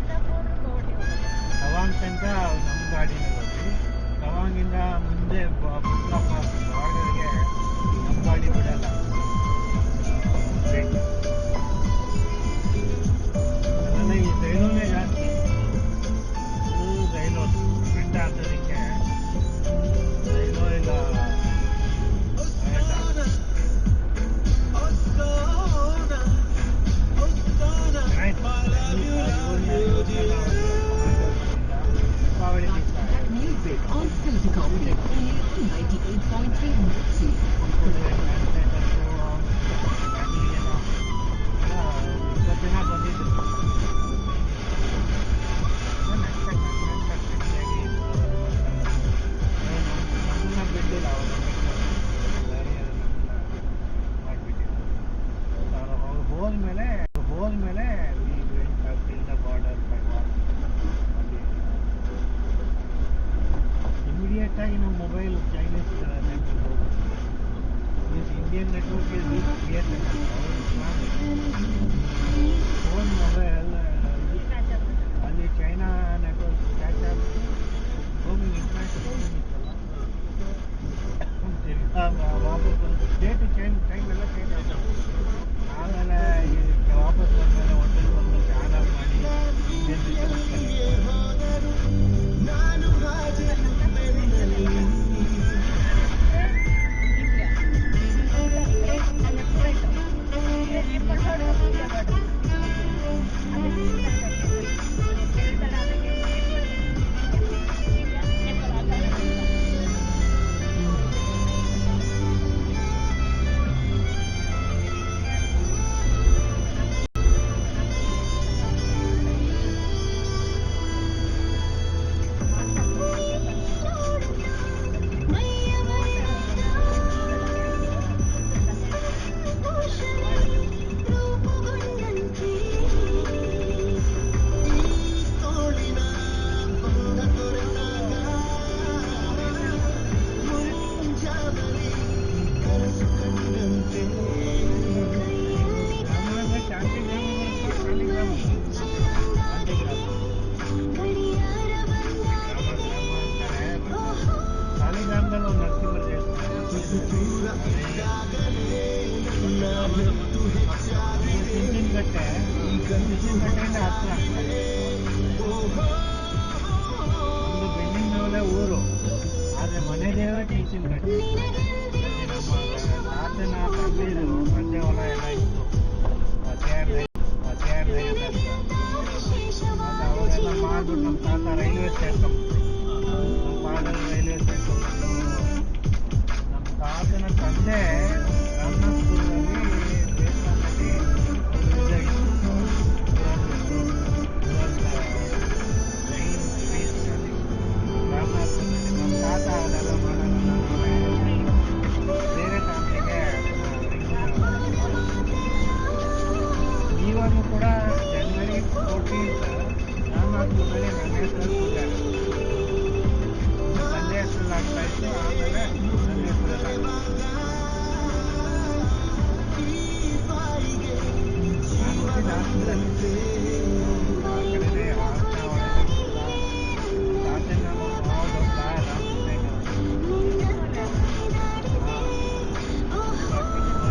ತವಾಂಗ್ ತನಕ ನಮ್ಮ ಗಾಡಿನಲ್ಲಿ ಹೋದ್ವಿ. ತವಾಂಗಿಂದ ಮುಂದೆ ಬುಕ್ಲಾ ಪಾಸ್ ಬಾರ್ಡರ್ಗೆ ನಮ್ಮ ಗಾಡಿ ಬಿಡಲ್ಲ. ಅದೆಲ್ಲ ಈ ಟ್ರೈನಲ್ಲೇ ಜಾಸ್ತಿ ಕಟ್ಟೆಯಿಂದ ಹತ್ರ ಒಂದು ಬಿಲ್ಡಿಂಗ್ ಮೇಲೆ ಊರು, ಆದರೆ ಮನೆ ದೇವರ ಟೀಚಿಂಗ್ ಕಟ್ಟೆ. ನಮ್ಮ ತಾತನ ತಂದೆದು ತಂದೆ ಹೊಲ ಎಲ್ಲ ಇತ್ತು, ಮಧ್ಯಾಹ್ನ ಮತ್ತು ಅವರೆಲ್ಲ ಮಾಡ್ಬಿಟ್ಟು ನಮ್ಮ ತಾತ ರೈಲ್ವೆ ಸ್ಟೇಷನ್, ನಮ್ಮ ಪಾದಲ್ಲಿ ರೈಲ್ವೆ ಸ್ಟೇಷನ್. ನಮ್ಮ ತಾತನ ತಂದೆ ರಾಮನಾಥಪುರದಲ್ಲಿ ದೇವಸ್ಥಾನದಲ್ಲಿ ಒಂದು ಇದಾಗಿತ್ತು, ರಾಮನಾಥಪುರದಲ್ಲಿ. ನಮ್ಮ ತಾತ ಅದೆಲ್ಲ ಮಾಡೋದನ್ನ ಬೇರೆ ಫ್ಯಾಮಿಲಿಗೆ ಇವಾಗೂ ಕೂಡ ಜನವರಿ 14th ರಾಮನಾಥಪುರದಲ್ಲಿ ನನ್ನ ಹೆಸರಲ್ಲಿ ಪೂಜೆ ತಂದೆ ಹೆಸರಲ್ಲಿ ಆಗ್ತಾ ಇತ್ತು, ಆಮೇಲೆ ನನ್ನ ಹೆಸರಲ್ಲಿ ಆಗ್ತಾ ನಾನು ಹುಟ್ಟಿದ ಹಾಸ್ಪಿಟಲ್ ಆ ಕಡೆ ಆಟ ತಾತನ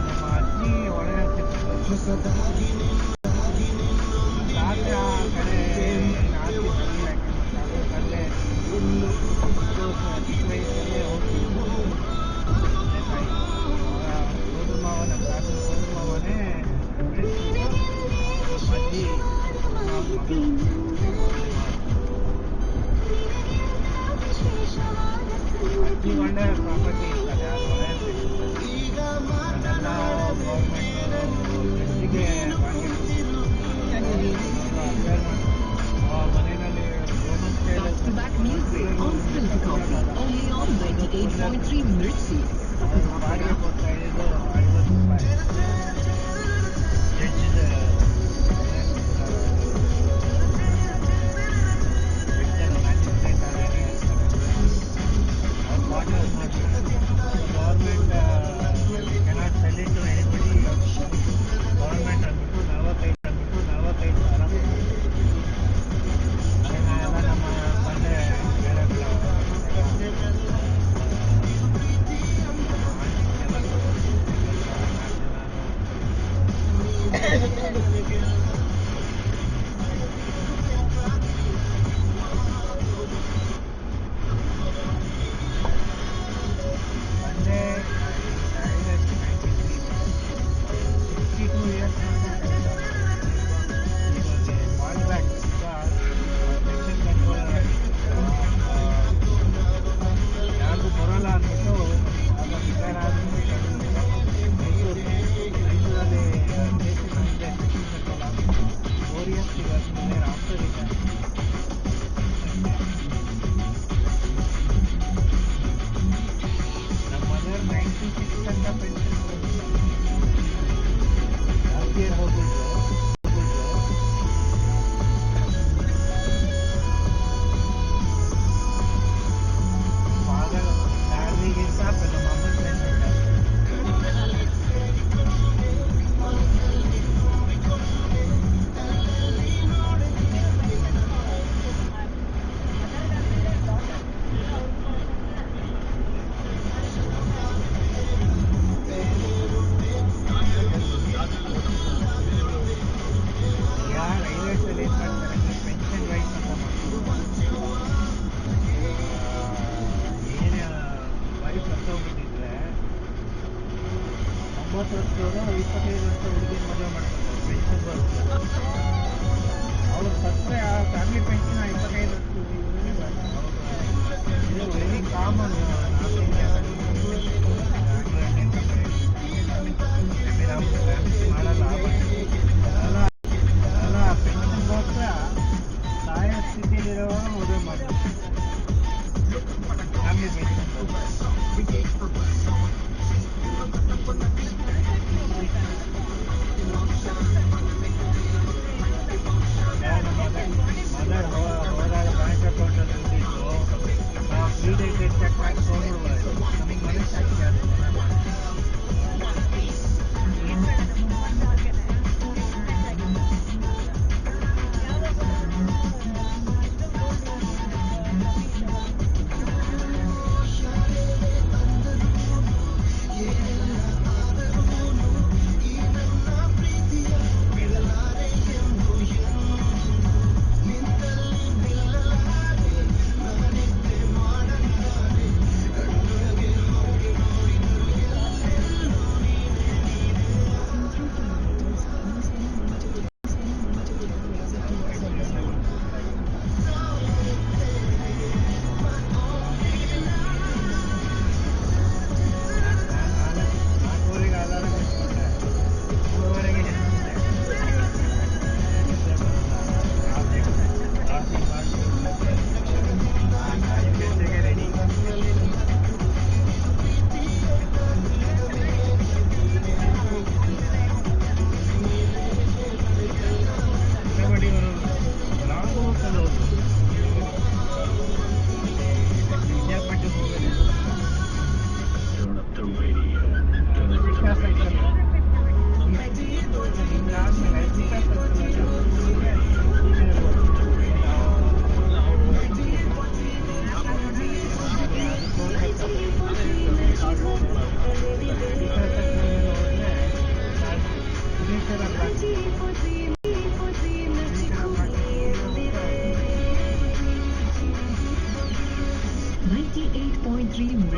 ನಮ್ಮ ಅಜ್ಜಿ ಒಳ್ಳೆ ತಾತ ಆ ಕಡೆ ತಂದೆ ಚಿಕ್ಕ ವಯಸ್ಸಲ್ಲೇ ಹೋಗ್ತಿದ್ರು.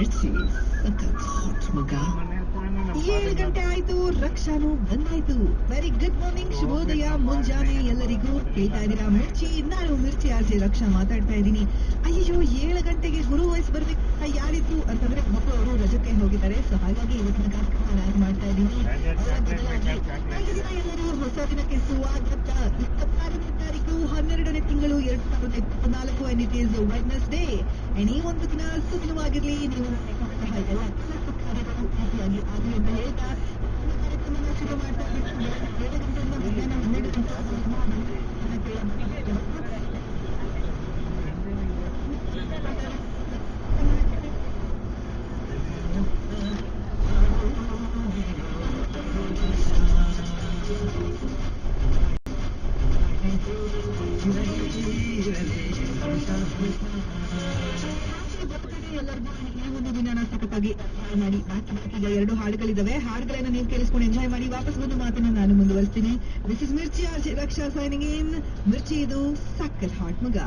ಮಿರ್ಚಿ ಸಖತ್ ಹಾಟ್ ಮಗ. 7 ಗಂಟೆ ಆಯ್ತು, ರಕ್ಷಾನು ಬಂದಾಯ್ತು. ವೆರಿ ಗುಡ್ ಮಾರ್ನಿಂಗ್, ಶುಭೋದಯ, ಮುಂಜಾನೆ ಎಲ್ಲರಿಗೂ. ಕೇಳ್ತಾ ಇದ್ದೀರಾ ಮಿರ್ಚಿ, ನಾನು ಮಿರ್ಚಿ ಆರ್ಜೆ ರಕ್ಷಾ ಮಾತಾಡ್ತಾ ಇದ್ದೀನಿ. ಅಯ್ಯೋ 7 ಗಂಟೆಗೆ ಗುರು ವಯಸ್ಸು ಬರ್ಬೇಕು ಯಾರಿದ್ರು ಅಂತಂದ್ರೆ ಮಕ್ಕಳು ಅವರು ರಜಕ್ಕೆ ಹೋಗಿದ್ದಾರೆ. ಸೊ ಹಾಗಾಗಿ ಇವತ್ತಿನ ಕಾರ್ಯಕ್ರಮ ನಾನು ಮಾಡ್ತಾ ಇದ್ದೀನಿ. ಎಲ್ಲರೂ ಹೊಸ ದಿನಕ್ಕೆ ಸ್ವಾಗತ. 26ನೇ ತಾರೀಕು 12ನೇ ತಿಂಗಳು 2024 and it is Wednesday. ಈ ಒಂದು ದಿನ ಸುದಿನವಾಗಿರ್ಲಿ. ನೀವು ಎಲ್ಲ ಕಾರ್ಯಗಳು ಈಸಿಯಾಗಿ ಆಗಲಿ ಅಂತ ಹೇಳ್ತಾ ಕಾರ್ಯಕ್ರಮನ ಶುರು ಮಾಡ್ತಾ ಇದ್ದೀನಿ. 7 ಗಂಟೆಯಿಂದ ಮಧ್ಯಾಹ್ನ 12 ಎಲ್ಲರಿಗೂ ಈ ಒಂದು ದಿನ ಸಖತ್ತಾಗಿ ಮಾಡಿ. ಈಗ 2 ಹಾಡುಗಳಿದಾವೆ. ಹಾಡುಗಳನ್ನ ನೀವು ಕೇಳಿಸ್ಕೊಂಡು ಎಂಜಾಯ್ ಮಾಡಿ. ವಾಪಸ್ ಬಂದು ಮಾತನ್ನ ನಾನು ಮುಂದುವರಿಸ್ತೀನಿ. This is Mirchi RJ Raksha signing in. Mirchi ಇದು ಸಖತ್ ಹಾಟ್ ಮಗ.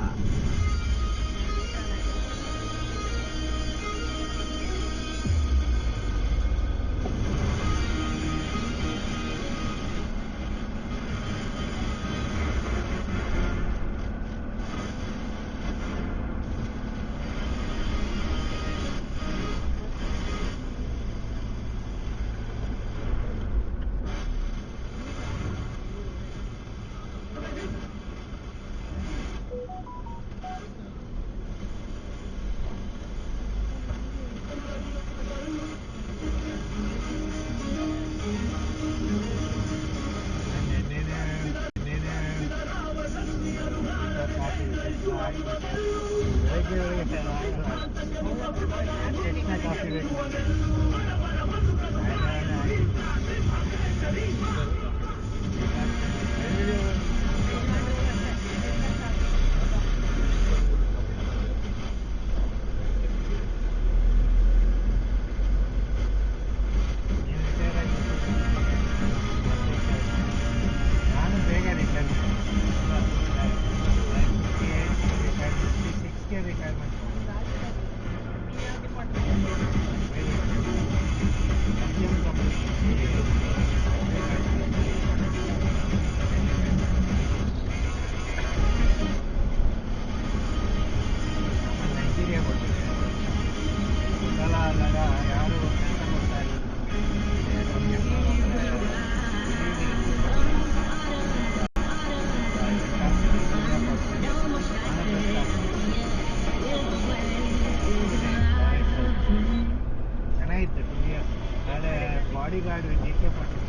Body guard D K Patil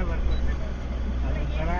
ಬರ್ಕೊಡ್ತೀನಿ ಅದೊಂಥರ